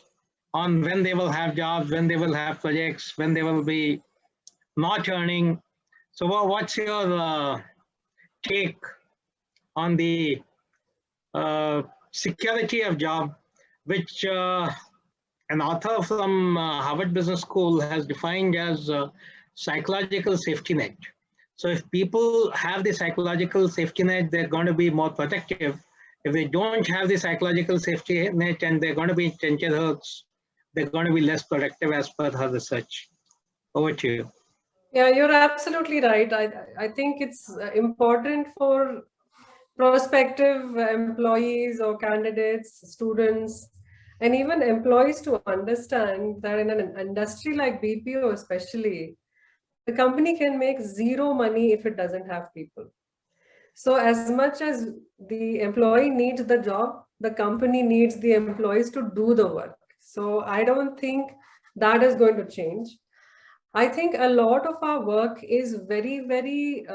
on when they will have jobs, when they will have projects, when they will be not earning. So what's your take on the security of job, which an author from Harvard Business School has defined as psychological safety net. So if people have the psychological safety net, they're going to be more protective. If they don't have the psychological safety net and they're going to be tenterhooks, they're going to be less productive as per her research. Over to you. Yeah, you're absolutely right. I think it's important for prospective employees or candidates, students, and even employees to understand that in an industry like BPO especially, the company can make zero money if it doesn't have people. So as much as the employee needs the job, the company needs the employees to do the work. So I don't think that is going to change. I think a lot of our work is very, very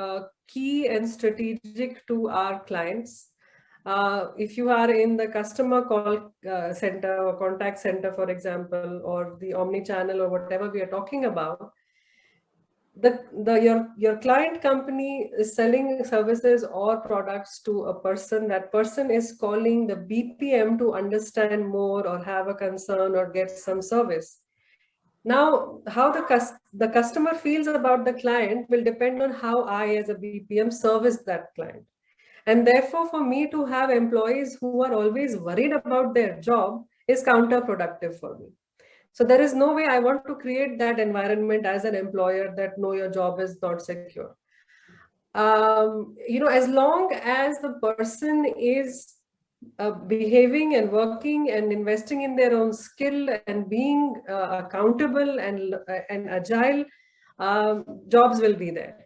key and strategic to our clients. If you are in the customer call center or contact center, for example, or the omni-channel or whatever we are talking about, your client company is selling services or products to a person. That person is calling the BPM to understand more or have a concern or get some service. Now, how the customer feels about the client will depend on how I as a BPM service that client. And therefore, for me to have employees who are always worried about their job is counterproductive for me. So there is no way I want to create that environment as an employer that no, your job is not secure. As long as the person is behaving and working and investing in their own skill and being accountable and agile, jobs will be there.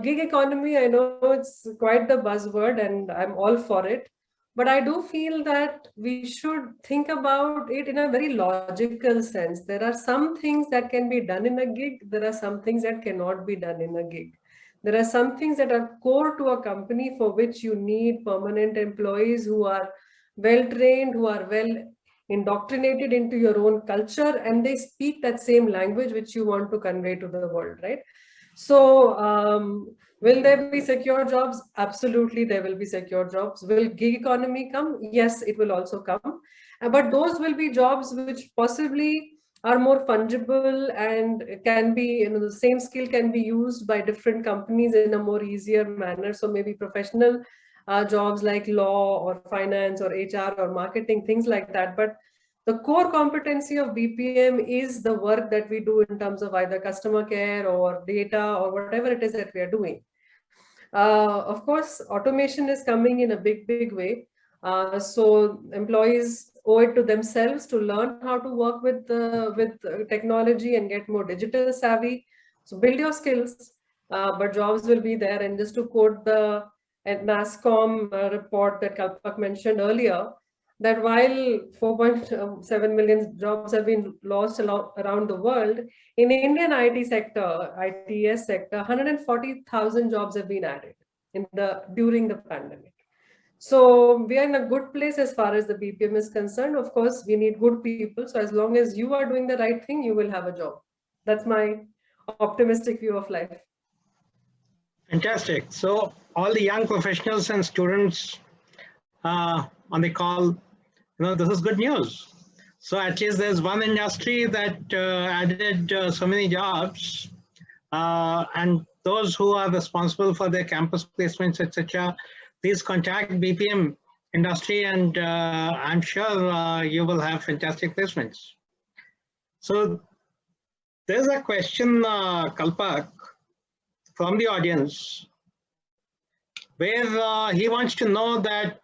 Gig economy, I know it's quite the buzzword and I'm all for it, but I do feel that we should think about it in a very logical sense. There are some things that can be done in a gig. There are some things that cannot be done in a gig. There are some things that are core to a company for which you need permanent employees who are well-trained, who are well indoctrinated into your own culture, and they speak that same language which you want to convey to the world, right? So will there be secure jobs? Absolutely, there will be secure jobs. Will gig economy come? Yes, it will also come. But those will be jobs which possibly are more fungible and can be, the same skill can be used by different companies in a more easier manner. So maybe professional jobs like law or finance or HR or marketing, things like that. But the core competency of BPM is the work that we do in terms of either customer care or data or whatever it is that we are doing. Of course, automation is coming in a big way. So employees owe it to themselves to learn how to work with technology and get more digital savvy. So build your skills, but jobs will be there. And just to quote the NASSCOM report that Kalpak mentioned earlier, that while 4.7 million jobs have been lost around the world, in Indian IT sector, ITS sector, 140,000 jobs have been added during the pandemic. So we are in a good place as far as the BPM is concerned. Of course, we need good people. So as long as you are doing the right thing, you will have a job. That's my optimistic view of life. Fantastic. So all the young professionals and students on the call, this is good news. So at least there's one industry that added so many jobs, and those who are responsible for their campus placements, etc. Please contact BPM industry, and I'm sure you will have fantastic placements. So there's a question, Kalpak, from the audience, where he wants to know that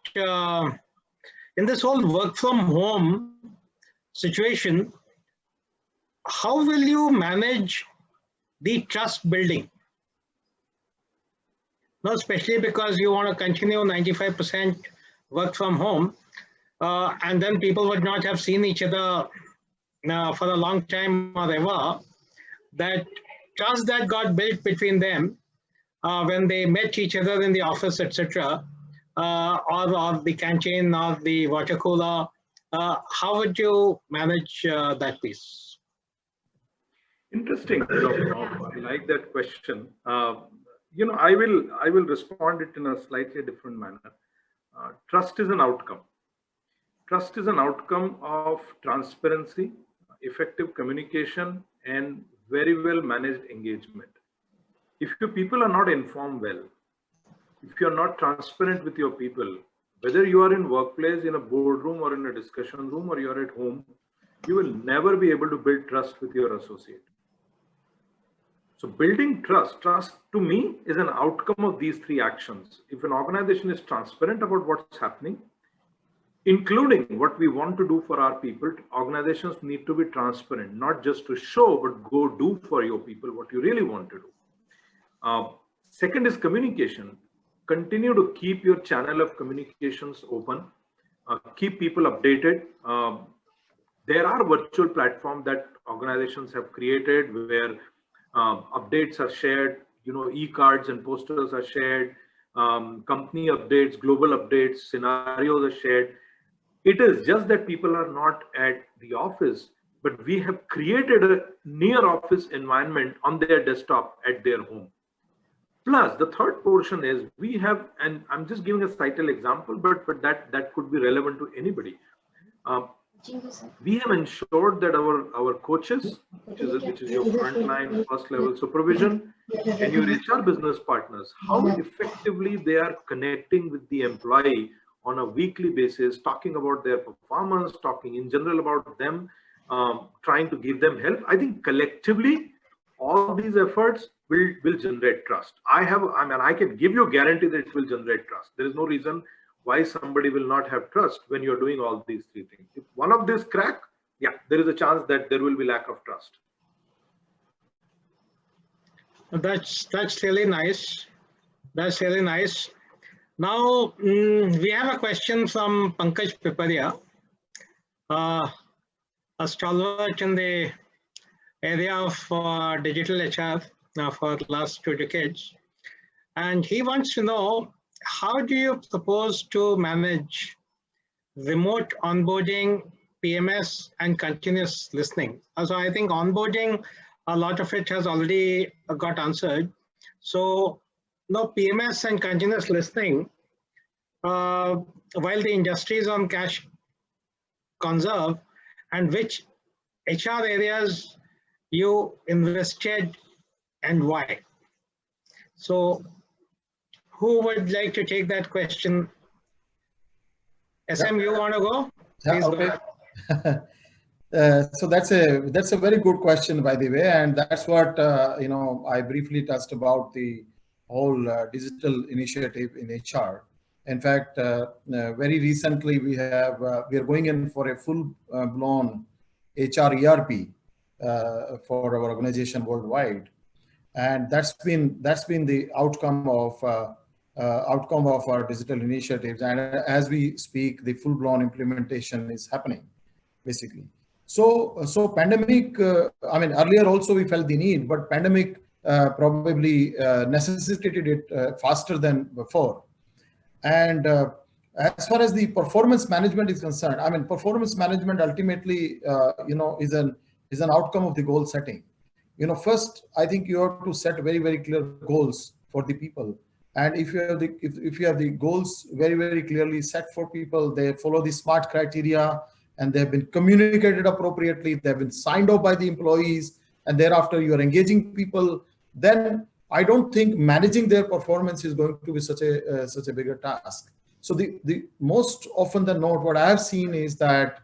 in this whole work from home situation, how will you manage the trust building? No, especially because you want to continue 95% work from home, and then people would not have seen each other for a long time or ever. That trust that got built between them when they met each other in the office, etc., or the canteen or the water cooler, how would you manage that piece? Interesting. I like that question. I will respond it in a slightly different manner. Trust is an outcome. Trust is an outcome of transparency, effective communication, and very well managed engagement. If your people are not informed well, if you're not transparent with your people, whether you are in workplace, in a boardroom, or in a discussion room, or you're at home, you will never be able to build trust with your associate. So building trust to me is an outcome of these three actions. If an organization is transparent about what's happening, including what we want to do for our people, organizations need to be transparent, not just to show, but go do for your people what you really want to do. Second is communication. Continue to keep your channel of communications open. Keep people updated. There are virtual platforms that organizations have created where updates are shared, e-cards and posters are shared, company updates, global updates, scenarios are shared. It is just that people are not at the office, but we have created a near office environment on their desktop at their home. Plus, the third portion is we have, and I'm just giving a title example, but that could be relevant to anybody. We have ensured that our coaches, which is your frontline first level supervision, and your HR business partners, how effectively they are connecting with the employee on a weekly basis, talking about their performance, talking in general about them, trying to give them help. I think collectively, all these efforts will generate trust. I can give you a guarantee that it will generate trust. There is no reason why somebody will not have trust when you're doing all these three things. If one of these crack, yeah, there is a chance that there will be lack of trust. That's really nice. That's really nice. Now we have a question from Pankaj Piparia, a stalwart in the area of digital HR for the last 2 decades, and he wants to know, how do you propose to manage remote onboarding, PMS, and continuous listening? So I think onboarding, a lot of it has already got answered. So no PMS and continuous listening, while the industry is on cash conserve, and which HR areas you invested and why? So who would like to take that question? SM, you want to go? Please go. So that's a very good question, by the way, and that's what I briefly touched about the whole digital initiative in HR. In fact, very recently we are going in for a full blown HR ERP for our organization worldwide, and that's been the outcome of our digital initiatives. And as we speak, the full blown implementation is happening, basically. So pandemic. I mean, earlier also we felt the need, but pandemic probably necessitated it faster than before. And as far as the performance management is concerned, I mean, performance management ultimately, is an outcome of the goal setting. First, I think you have to set very, very clear goals for the people. And if you have the goals very, very clearly set for people, they follow the SMART criteria, and they have been communicated appropriately, they have been signed off by the employees, and thereafter you are engaging people, then I don't think managing their performance is going to be such a bigger task. So the most often than not, what I have seen is that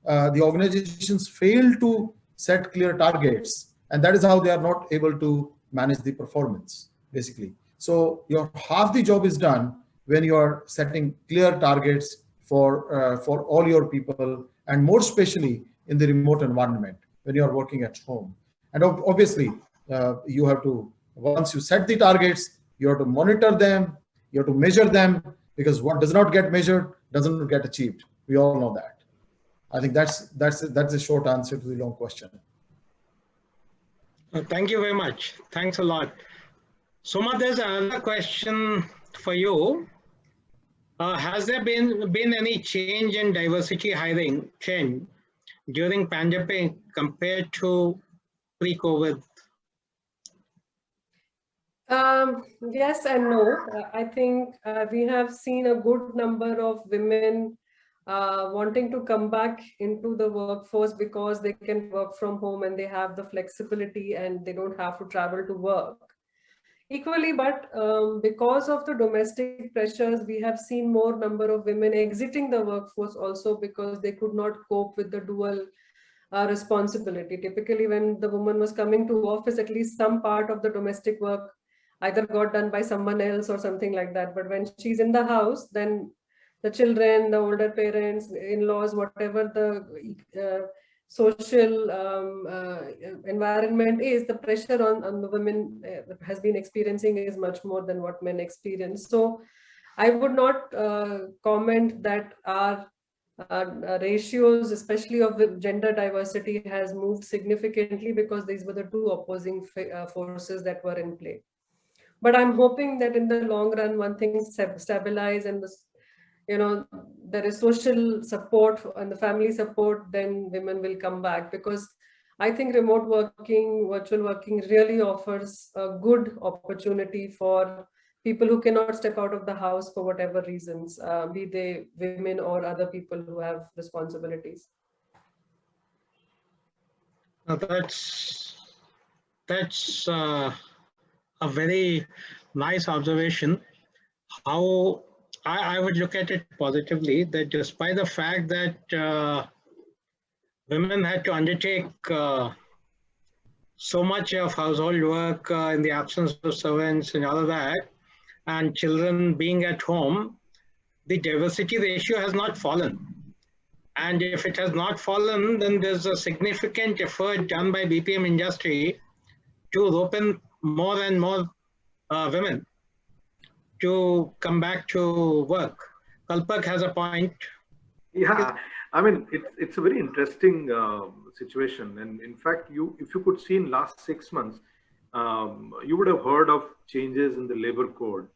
the organizations fail to set clear targets, and that is how they are not able to manage the performance, basically. So your half the job is done when you are setting clear targets for all your people, and more especially in the remote environment when you are working at home. And obviously, you have to, once you set the targets, you have to monitor them, you have to measure them, because what does not get measured doesn't get achieved. We all know that. I think that's a short answer to the long question. Thank you very much. Thanks a lot. Soma, there's another question for you. Has there been any change in diversity hiring trend during pandemic compared to pre-COVID? Yes and no. I think we have seen a good number of women wanting to come back into the workforce because they can work from home and they have the flexibility and they don't have to travel to work. Equally, but because of the domestic pressures, we have seen more number of women exiting the workforce also because they could not cope with the dual responsibility. Typically, when the woman was coming to office, at least some part of the domestic work either got done by someone else or something like that. But when she's in the house, then the children, the older parents, in-laws, whatever the social environment is, the pressure on the women has been experiencing is much more than what men experience. So I would not comment that our ratios, especially of gender diversity, has moved significantly, because these were the two opposing forces that were in play. But I'm hoping that in the long run, when things stabilize and there is social support and the family support, then women will come back, because I think remote working, virtual working really offers a good opportunity for people who cannot step out of the house for whatever reasons, be they women or other people who have responsibilities. Now that's a very nice observation. How I would look at it positively, that despite the fact that women had to undertake so much of household work in the absence of servants and all of that, and children being at home, the diversity ratio has not fallen. And if it has not fallen, then there's a significant effort done by BPM industry to open more and more women to come back to work. Kalpak has a point. Yeah, I mean, it's a very interesting situation. And in fact, if you could see in last 6 months, you would have heard of changes in the labor code.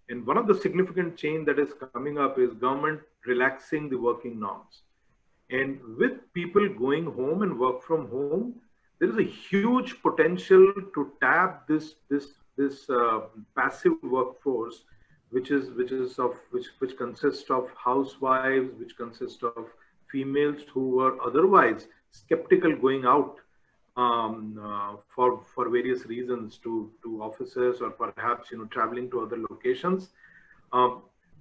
And one of the significant change that is coming up is government relaxing the working norms. And with people going home and work from home, there is a huge potential to tap this passive workforce, which consists of housewives, which consists of females who were otherwise skeptical going out for various reasons to offices, or perhaps traveling to other locations.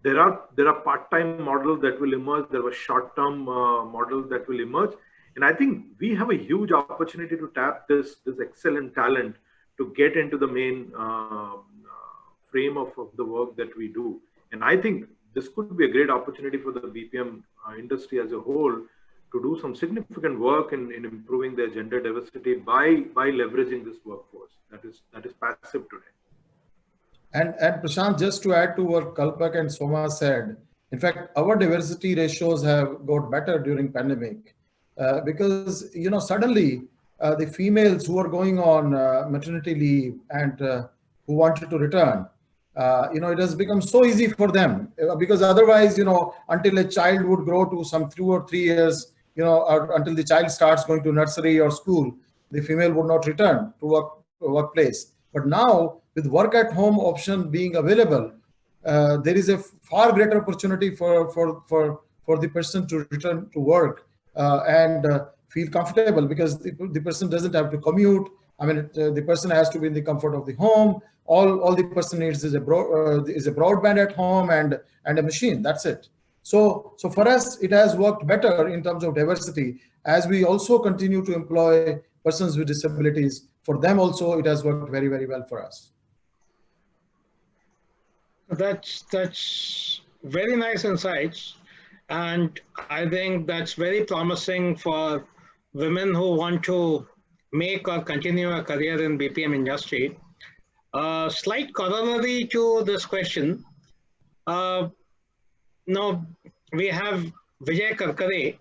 There are part-time models that will emerge. There were short-term models that will emerge, and I think we have a huge opportunity to tap this excellent talent to get into the main frame of the work that we do. And I think this could be a great opportunity for the BPM industry as a whole to do some significant work in improving their gender diversity by leveraging this workforce that is passive today. And Prashant, just to add to what Kalpak and Soma said, in fact, our diversity ratios have got better during pandemic because, you know, suddenly the females who are going on maternity leave and who wanted to return, you know, it has become so easy for them because otherwise, you know, until a child would grow to some 2 or 3 years, you know, or until the child starts going to nursery or school, the female would not return to workplace. But now, with work at home option being available, there is a far greater opportunity for the person to return to work and feel comfortable because the person doesn't have to commute. I mean, the person has to be in the comfort of the home. All the person needs is a broadband at home and a machine. That's it. So for us, it has worked better in terms of diversity as we also continue to employ persons with disabilities. For them also, it has worked very, very well for us. That's very nice insights. And I think that's very promising for women who want to make or continue a career in BPM industry. Slight corollary to this question. Now, we have Vijay Karkare,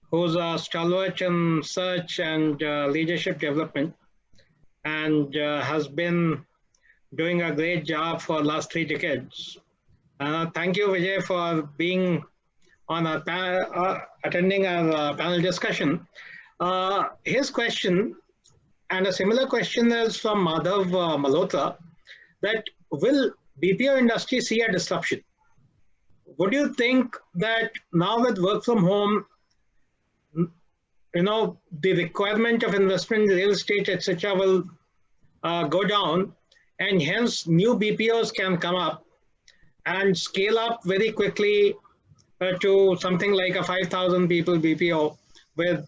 who's a stalwart in search and leadership development and has been doing a great job for the last 3 decades. Thank you, Vijay, for being on our attending our panel discussion. His question, and a similar question is from Madhav Malhotra, that will BPO industry see a disruption? Would you think that now with work from home, you know, the requirement of investment in real estate, etc., will go down, and hence new BPOs can come up and scale up very quickly to something like a 5,000 people BPO with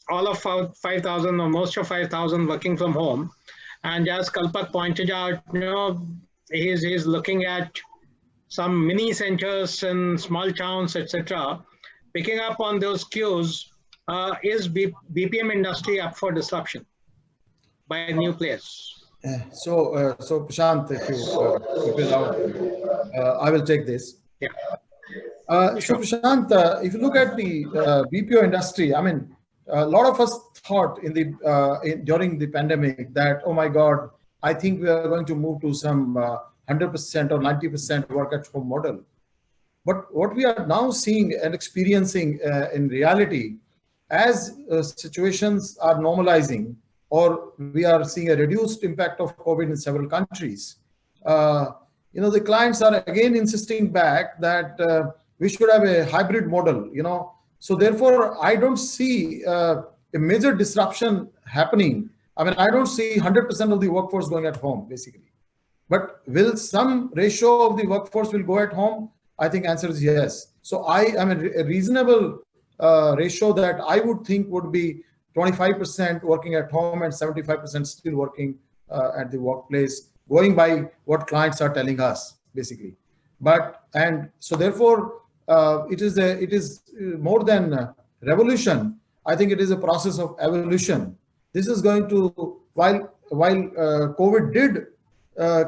all of 5,000 or most of 5,000 working from home. And as Kalpak pointed out, you know, he's looking at some mini centers in small towns, etc. Picking up on those cues, is BPM industry up for disruption by new players? So Prashant, if you allow, I will take this. Yeah. So Prashant, if you look at the BPO industry, I mean, a lot of us thought during the pandemic that, oh my God, I think we are going to move to some 100% or 90% work at home model. But what we are now seeing and experiencing in reality, as situations are normalizing, or we are seeing a reduced impact of COVID in several countries, you know, the clients are again insisting back that we should have a hybrid model, you know. So therefore, I don't see a major disruption happening. I mean, I don't see 100% of the workforce going at home, basically. But will some ratio of the workforce will go at home? I think answer is yes. So a reasonable ratio that I would think would be 25% working at home and 75% still working at the workplace, going by what clients are telling us, basically. And so therefore, it is more than a revolution. I think it is a process of evolution. This is going to, while COVID did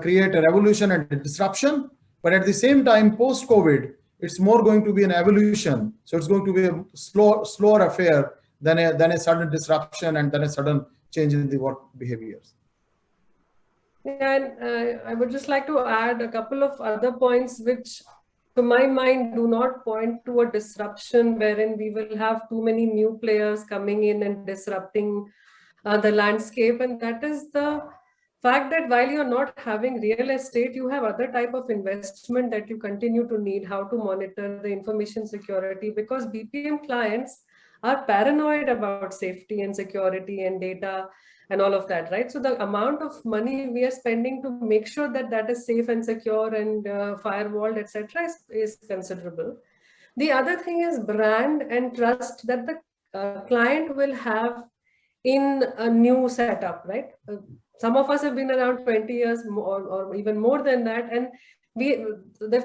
create a revolution and a disruption, but at the same time, post-COVID, it's more going to be an evolution. So it's going to be a slower affair than a sudden disruption and then a sudden change in the work behaviors. Yeah, and I would just like to add a couple of other points which, to my mind, do not point to a disruption wherein we will have too many new players coming in and disrupting the landscape. And that is the fact that while you're not having real estate, you have other type of investment that you continue to need, how to monitor the information security, because BPM clients are paranoid about safety and security and data and all of that, right? So the amount of money we are spending to make sure that that is safe and secure and firewalled, etc., is considerable. The other thing is brand and trust that the client will have in a new setup, right? Some of us have been around 20 years more, or even more than that, and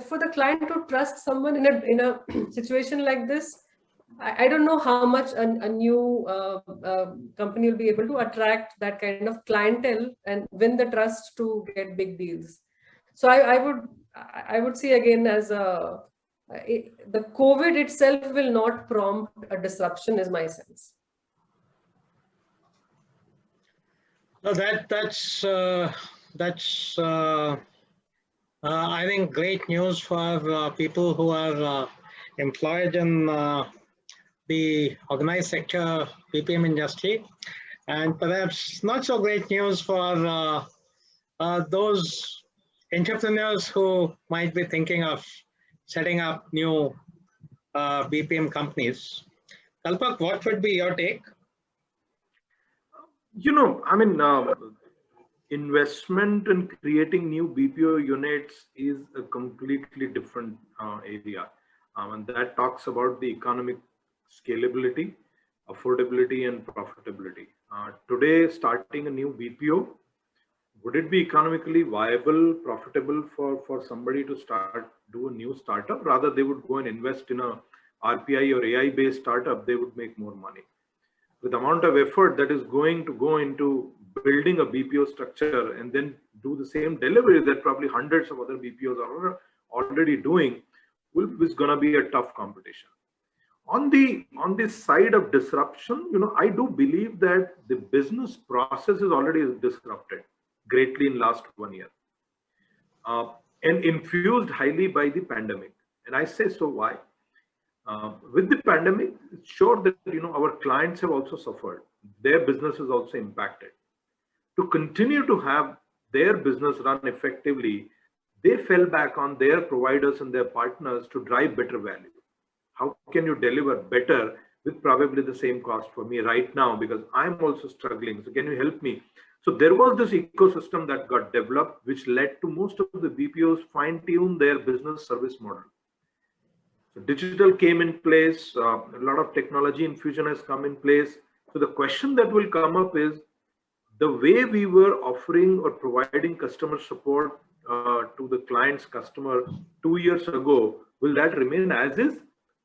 for the client to trust someone in a situation like this, I don't know how much a new company will be able to attract that kind of clientele and win the trust to get big deals. So I would see again as the COVID itself will not prompt a disruption, is my sense. So that's I think great news for people who are employed in the organized sector BPM industry, and perhaps not so great news for those entrepreneurs who might be thinking of setting up new BPM companies. Kalpak, what would be your take? Investment in creating new BPO units is a completely different area. And that talks about the economic scalability, affordability, and profitability. Today, starting a new BPO, would it be economically viable, profitable for somebody to do a new startup? Rather, they would go and invest in a RPI or AI-based startup, they would make more money. With the amount of effort that is going to go into building a BPO structure and then do the same delivery that probably hundreds of other BPOs are already doing, is going to be a tough competition. On the side of disruption, I do believe that the business process is already disrupted greatly in last 1 year, and infused highly by the pandemic. And I say so why? With the pandemic, it's sure that our clients have also suffered. Their business is also impacted. To continue to have their business run effectively, they fell back on their providers and their partners to drive better value. How can you deliver better with probably the same cost for me right now, because I'm also struggling? So can you help me? So there was this ecosystem that got developed, which led to most of the BPOs fine-tune their business service model. So digital came in place, a lot of technology infusion has come in place. So the question that will come up is, the way we were offering or providing customer support to the client's customer 2 years ago, will that remain as is?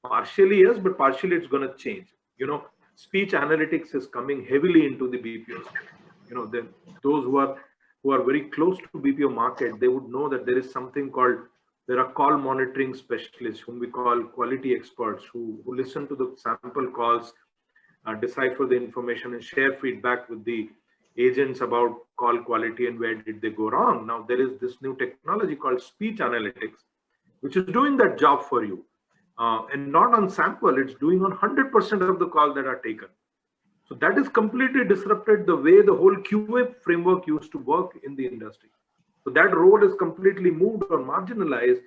Partially yes, but partially it's going to change. Speech analytics is coming heavily into the BPO space. Those who are very close to BPO market, they would know that there is something called, there are call monitoring specialists whom we call quality experts, who listen to the sample calls, decipher the information and share feedback with the agents about call quality and where did they go wrong. Now there is this new technology called speech analytics, which is doing that job for you. And not on sample, it's doing on 100% of the calls that are taken. So that has completely disrupted the way the whole QA framework used to work in the industry. So that role is completely moved or marginalized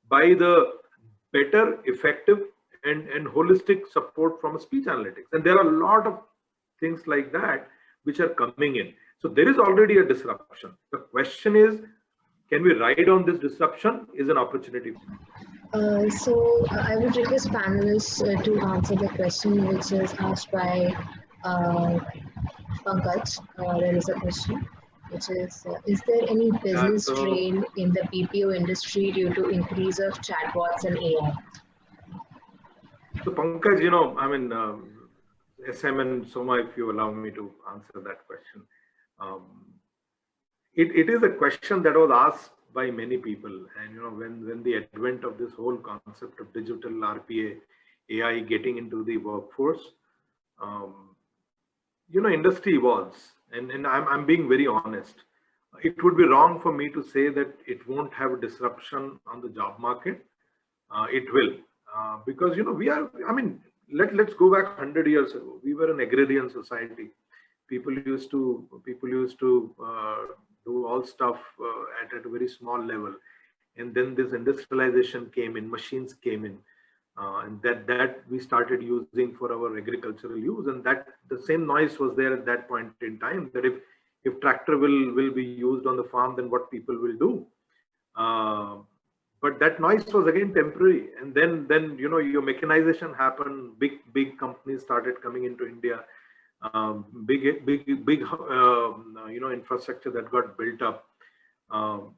by the better, effective, and holistic support from speech analytics. And there are a lot of things like that which are coming in. So there is already a disruption. The question is, can we ride on this disruption? Is an opportunity. So I would request panelists to answer the question which is asked by Pankaj. There is a question which is there any business strain in the BPO industry due to increase of chatbots and AI? So Pankaj, SM and Soma, if you allow me to answer that question. It is a question that was asked by many people, and when the advent of this whole concept of digital RPA, AI getting into the workforce, industry evolves, and I'm being very honest. It would be wrong for me to say that it won't have a disruption on the job market. It will, because let's go back 100 years ago. We were an agrarian society. People used to do all stuff at a very small level, and then this industrialization came in, machines came in, and that we started using for our agricultural use, and that the same noise was there at that point in time, that if tractor will be used on the farm, then what people will do. But that noise was again temporary, and then your mechanization happened. Big companies started coming into India. big infrastructure that got built up. And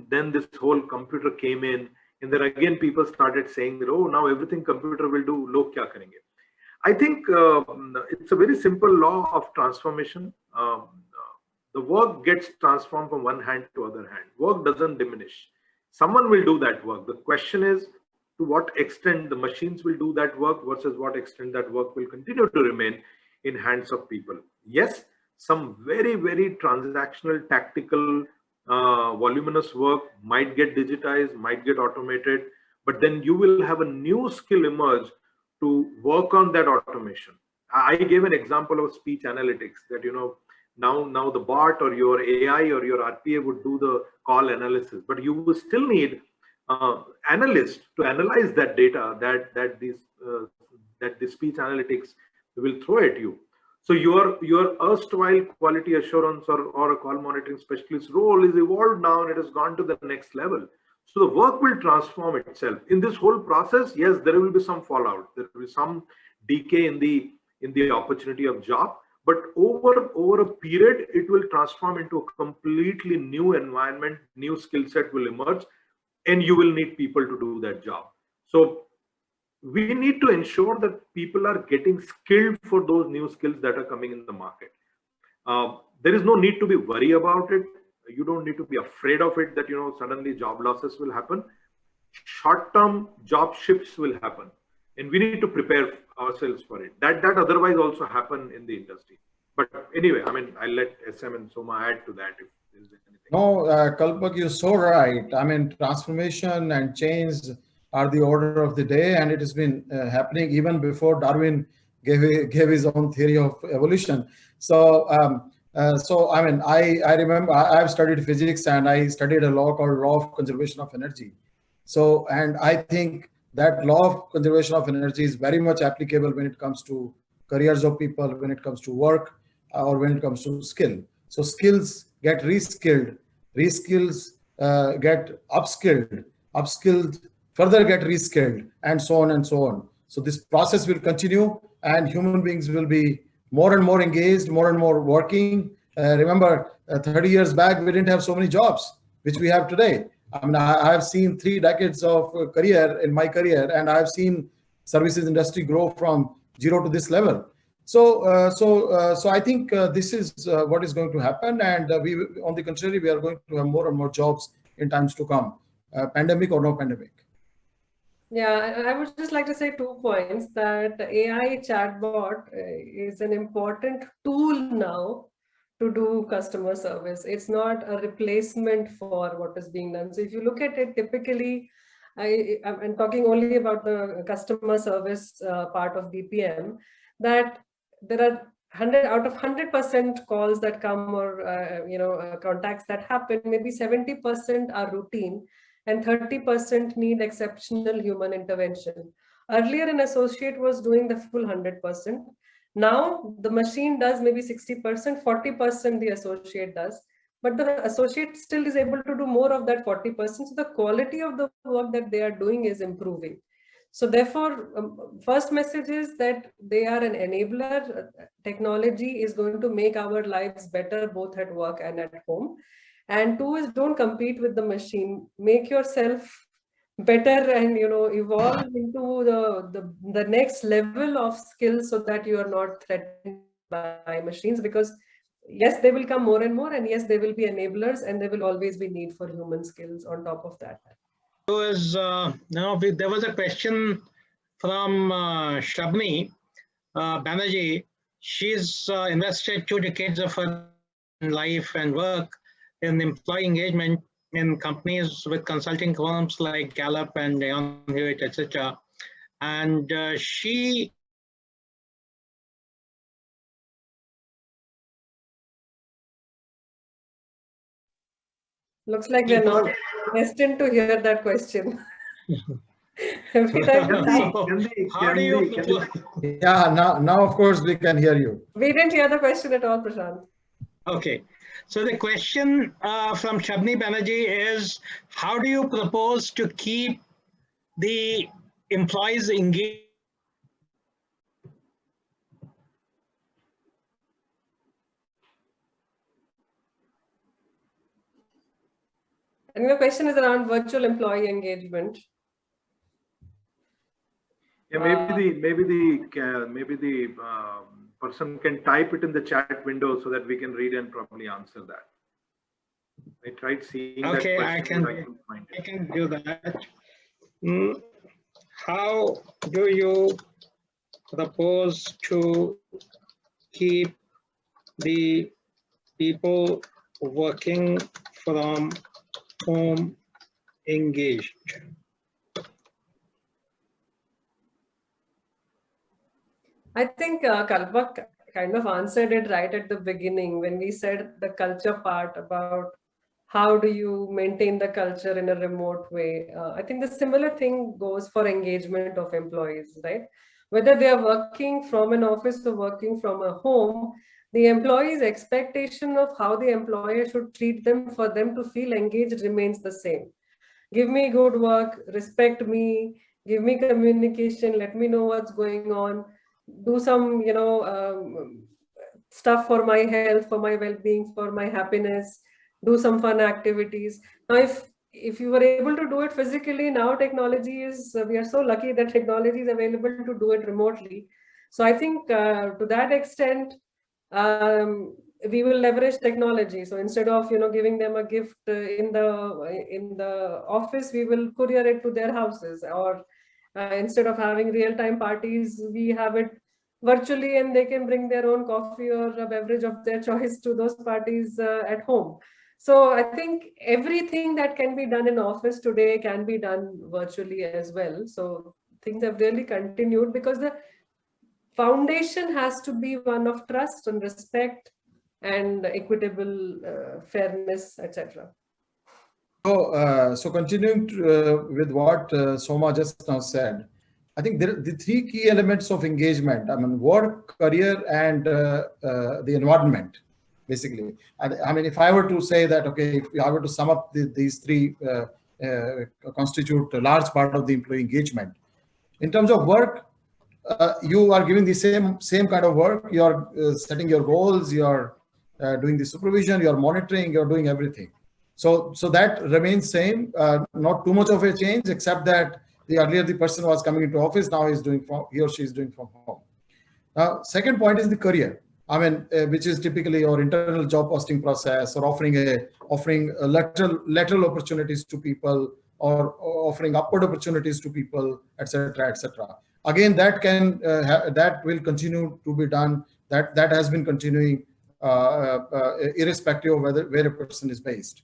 then this whole computer came in, and then again people started saying that, oh, now everything computer will do, log kya karenge? I think it's a very simple law of transformation. The work gets transformed from one hand to other hand. Work doesn't diminish. Someone will do that work. The question is to what extent the machines will do that work versus what extent that work will continue to remain in hands of people. Yes, some very, very transactional, tactical, voluminous work might get digitized, might get automated, but then you will have a new skill emerge to work on that automation. I gave an example of speech analytics that, now the bot or your AI or your RPA would do the call analysis, but you will still need analysts to analyze that data that the speech analytics will throw at you. So your erstwhile quality assurance or a call monitoring specialist role is evolved now, and it has gone to the next level. So the work will transform itself. In this whole process, yes, there will be some fallout. There will be some decay in the opportunity of job, but over a period, it will transform into a completely new environment. New skill set will emerge, and you will need people to do that job. So we need to ensure that people are getting skilled for those new skills that are coming in the market. There is no need to be worried about it. You don't need to be afraid of it that suddenly job losses will happen. Short-term job shifts will happen, and we need to prepare ourselves for it. That otherwise also happen in the industry. But anyway, I mean, I'll let SM and Soma add to that if there's anything. No, Kalpak, you're so right. I mean, transformation and change are the order of the day, and it has been happening even before Darwin gave his own theory of evolution. So I mean, I remember I've studied physics, and I studied a law called law of conservation of energy. So, and I think that law of conservation of energy is very much applicable when it comes to careers of people, when it comes to work, or when it comes to skill. So skills get reskilled, reskills get upskilled, further get reskilled, and so on and so on. So this process will continue, and human beings will be more and more engaged, more and more working. Remember, 30 years back, we didn't have so many jobs, which we have today. I mean, I have seen 3 decades of career in my career, and I have seen services industry grow from 0 to this level. So I think this is what is going to happen, and on the contrary, we are going to have more and more jobs in times to come, pandemic or no pandemic. Yeah, I would just like to say 2 points. That AI chatbot is an important tool now to do customer service. It's not a replacement for what is being done. So if you look at it, typically, I'm talking only about the customer service part of BPM, that there are 100 out of 100% calls that come or contacts that happen, maybe 70% are routine and 30% need exceptional human intervention. Earlier, an associate was doing the full 100%. Now the machine does maybe 60%, 40% the associate does, but the associate still is able to do more of that 40%. So the quality of the work that they are doing is improving. So therefore, first message is that they are an enabler. Technology is going to make our lives better, both at work and at home. And 2 is, don't compete with the machine. Make yourself better and evolve into the next level of skills, so that you are not threatened by machines. Because yes, they will come more and more, and yes, they will be enablers, and there will always be need for human skills on top of that. There was a question from Shabni Banerjee. She's invested 2 decades of her life and work in employee engagement in companies with consulting firms like Gallup and Aon Hewitt, etc. And she Looks like we're not destined to hear that question. Every time Yeah, now of course we can hear you. We didn't hear the question at all, Prashant. Okay. So the question from Shabni Banerjee is, how do you propose to keep the employees engaged And the question is around virtual employee engagement. Yeah, maybe the person can type it in the chat window so that we can read and probably answer that. I tried seeing Okay, that I question, but I can couldn't find it. I can do that. How do you propose to keep the people working from home engaged? I think Kalpak kind of answered it right at the beginning when we said the culture part about how do you maintain the culture in a remote way. I think the similar thing goes for engagement of employees, right? Whether they are working from an office or working from a home, the employee's expectation of how the employer should treat them for them to feel engaged remains the same. Give me good work, respect me, give me communication, let me know what's going on, do some, stuff for my health, for my well-being, for my happiness, do some fun activities. Now, if you were able to do it physically, now technology is, we are so lucky that technology is available to do it remotely. So I think to that extent, we will leverage technology. So instead of giving them a gift in the office, we will courier it to their houses, or instead of having real-time parties, we have it virtually, and they can bring their own coffee or a beverage of their choice to those parties at home. So I think everything that can be done in office today can be done virtually as well. So things have really continued because the foundation has to be one of trust and respect and equitable fairness, etc. So continuing with what Soma just now said, I think the three key elements of engagement, I mean, work, career, and the environment, basically. I mean, if I were to say that, okay, if I were to sum up these three constitute a large part of the employee engagement. In terms of work, you are giving the same kind of work. You are setting your goals. You are doing the supervision. You are monitoring. You are doing everything. So that remains same. Not too much of a change, except that earlier the person was coming into office. Now he or she is doing from home. Now, second point is the career. I mean, which is typically your internal job posting process, or offering lateral opportunities to people, or offering upward opportunities to people, etc., etc. Again, that will continue to be done. That has been continuing irrespective of where a person is based.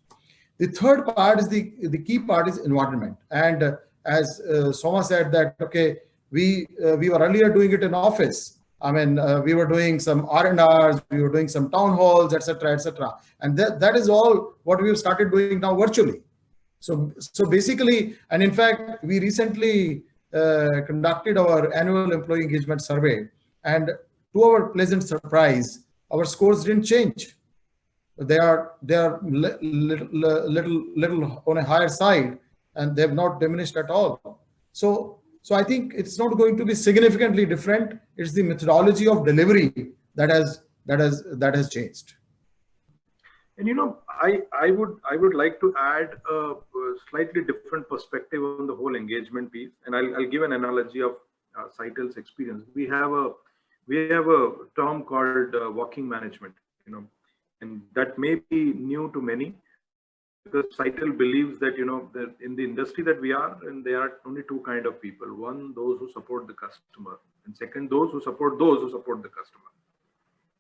The third part is the key part is environment. And as Soma said that, okay, we were earlier doing it in office. I mean, we were doing some R&Rs, we were doing some town halls, etc., etc. And that is all what we've started doing now virtually. So basically, and in fact, we recently conducted our annual employee engagement survey, and to our pleasant surprise, our scores didn't change. They are little on a higher side, and they have not diminished at all. So I think it's not going to be significantly different. It's the methodology of delivery that has changed. And I would like to add a slightly different perspective on the whole engagement piece. And I'll give an analogy of Saitel's experience. We have a term called walking management, and that may be new to many, because Saitel believes that that in the industry that we are, and there are only two kind of people: one, those who support the customer, and second, those who support the customer.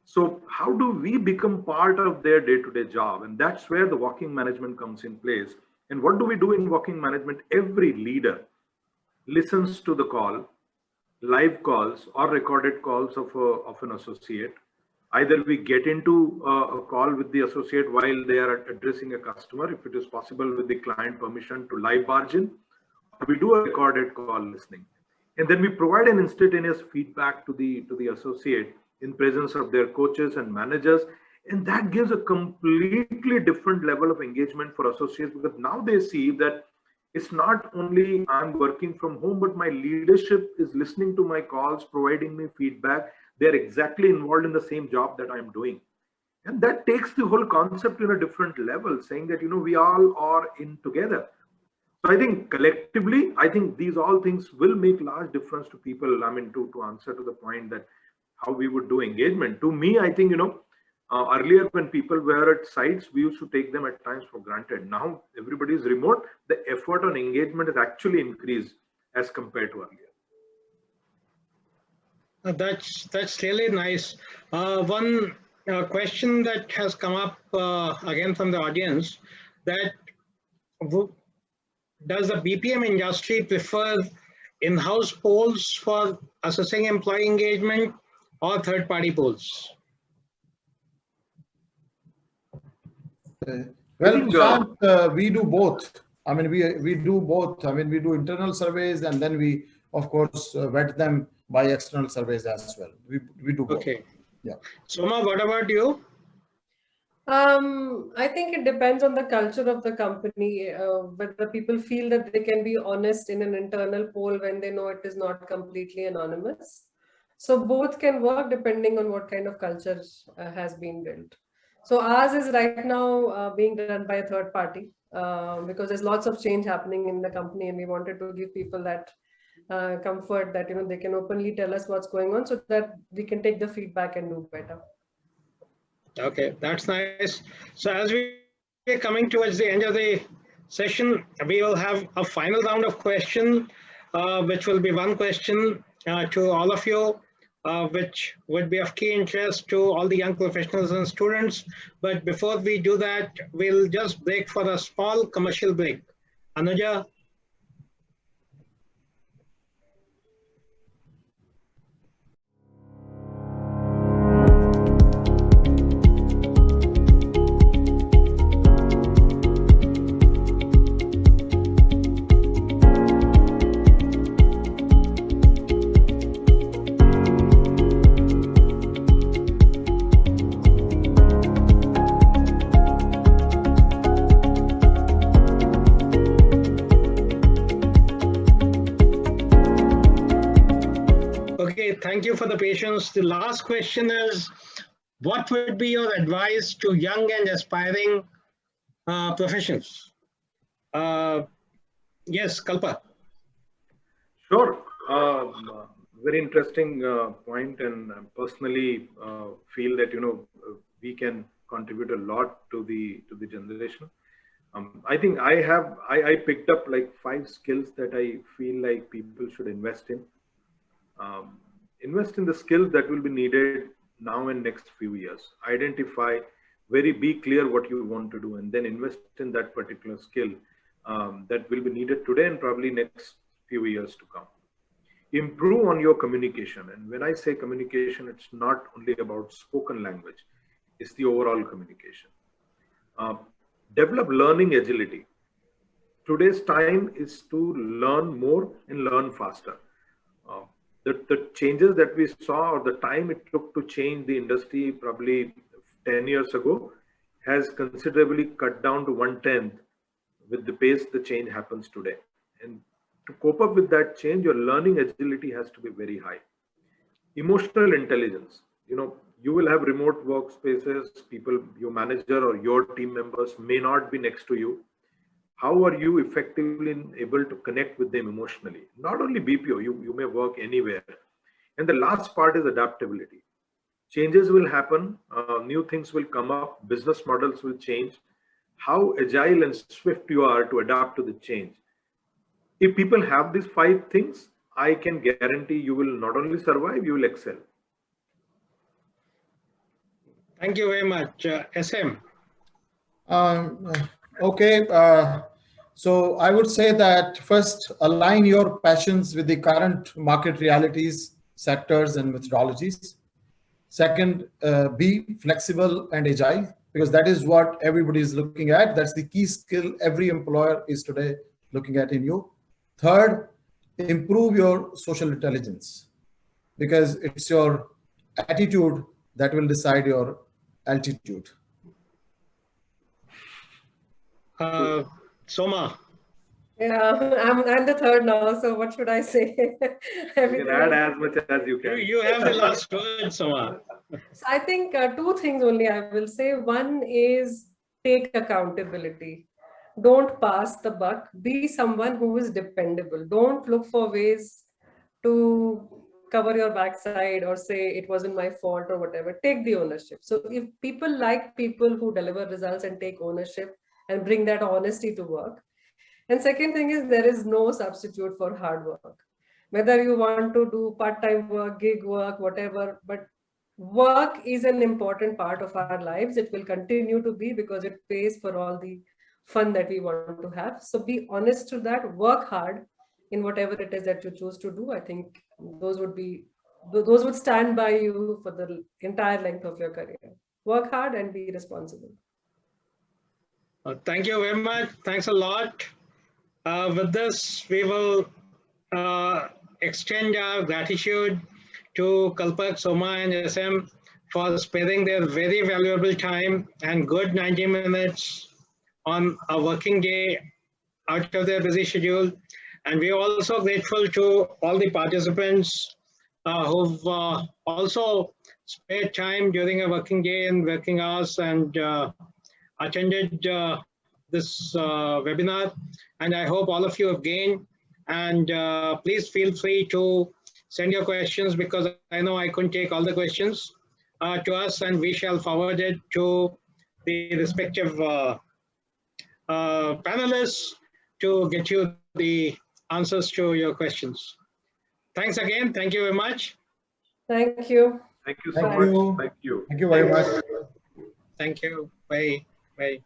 So how do we become part of their day-to-day job? And that's where the walking management comes in place. And what do we do in walking management? Every leader listens to the call, live calls or recorded calls of an associate. Either we get into a call with the associate while they are addressing a customer, if it is possible with the client permission to live barge in, or we do a recorded call listening. And then we provide an instantaneous feedback to the associate in presence of their coaches and managers. And that gives a completely different level of engagement for associates, because now they see that it's not only I'm working from home, but my leadership is listening to my calls, providing me feedback. They're exactly involved in the same job that I'm doing. And that takes the whole concept to a different level, saying that, we all are in together. So I think collectively, I think these all things will make large difference to people. I mean, to answer to the point that how we would do engagement. To me, I think, earlier when people were at sites, we used to take them at times for granted. Now everybody is remote. The effort on engagement is actually increased as compared to earlier. That's really nice. One question that has come up again from the audience, that does the BPM industry prefer in-house polls for assessing employee engagement or third-party polls? Well, Prashant, we do both. I mean, we do both. I mean, we do internal surveys, and then we, of course, vet them by external surveys as well. We do both. Okay. Yeah. Soma, what about you? I think it depends on the culture of the company, whether people feel that they can be honest in an internal poll when they know it is not completely anonymous. So both can work depending on what kind of culture has been built. So ours is right now being done by a third party because there's lots of change happening in the company, and we wanted to give people that comfort that they can openly tell us what's going on so that we can take the feedback and do better. Okay, that's nice. So as we are coming towards the end of the session, we will have a final round of questions, which will be one question to all of you, which would be of key interest to all the young professionals and students. But before we do that, we'll just break for a small commercial break. Anuja? Okay, thank you for the patience. The last question is, what would be your advice to young and aspiring professionals? Yes, Kalpa. Sure. Very interesting point, and personally feel that we can contribute a lot to the generation. I think I picked up like 5 skills that I feel like people should invest in. Invest in the skills that will be needed now and next few years. Identify, be clear what you want to do, and then invest in that particular skill that will be needed today and probably next few years to come. Improve on your communication. And when I say communication, it's not only about spoken language, it's the overall communication. Develop learning agility. Today's time is to learn more and learn faster. The changes that we saw, or the time it took to change the industry probably 10 years ago, has considerably cut down to 1/10 with the pace the change happens today. And to cope up with that change, your learning agility has to be very high. Emotional intelligence. You will have remote workspaces, people, your manager or your team members may not be next to you. How are you effectively able to connect with them emotionally? Not only BPO, you may work anywhere. And the last part is adaptability. Changes will happen, new things will come up, business models will change. How agile and swift you are to adapt to the change. If people have these 5 things, I can guarantee you will not only survive, you will excel. Thank you very much. SM. Okay. So I would say that first, align your passions with the current market realities, sectors, and methodologies. Second, be flexible and agile, because that is what everybody is looking at. That's the key skill every employer is today looking at in you. Third, improve your social intelligence, because it's your attitude that will decide your altitude. Soma. Yeah, I'm the third now, so what should I say? You can add as much as you can. You have the last word, Soma. So I think two things only I will say. One is take accountability. Don't pass the buck. Be someone who is dependable. Don't look for ways to cover your backside or say it wasn't my fault or whatever. Take the ownership. So if people like people who deliver results and take ownership and bring that honesty to work. And second thing is there is no substitute for hard work. Whether you want to do part-time work, gig work, whatever, but work is an important part of our lives. It will continue to be because it pays for all the fun that we want to have. So be honest to that, work hard in whatever it is that you choose to do. I think those would stand by you for the entire length of your career. Work hard and be responsible. Thank you very much. Thanks a lot. With this, we will extend our gratitude to Kalpak, Soma, and SM for sparing their very valuable time and good 90 minutes on a working day out of their busy schedule. And we are also grateful to all the participants who've also spared time during a working day and working hours and attended this webinar. And I hope all of you have gained. And please feel free to send your questions because I know I couldn't take all the questions to us, and we shall forward it to the respective panelists to get you the answers to your questions. Thanks again. Thank you very much. Thank you. Thank you so much. Thank you. Thank you very much. Thank you. Bye. Bye.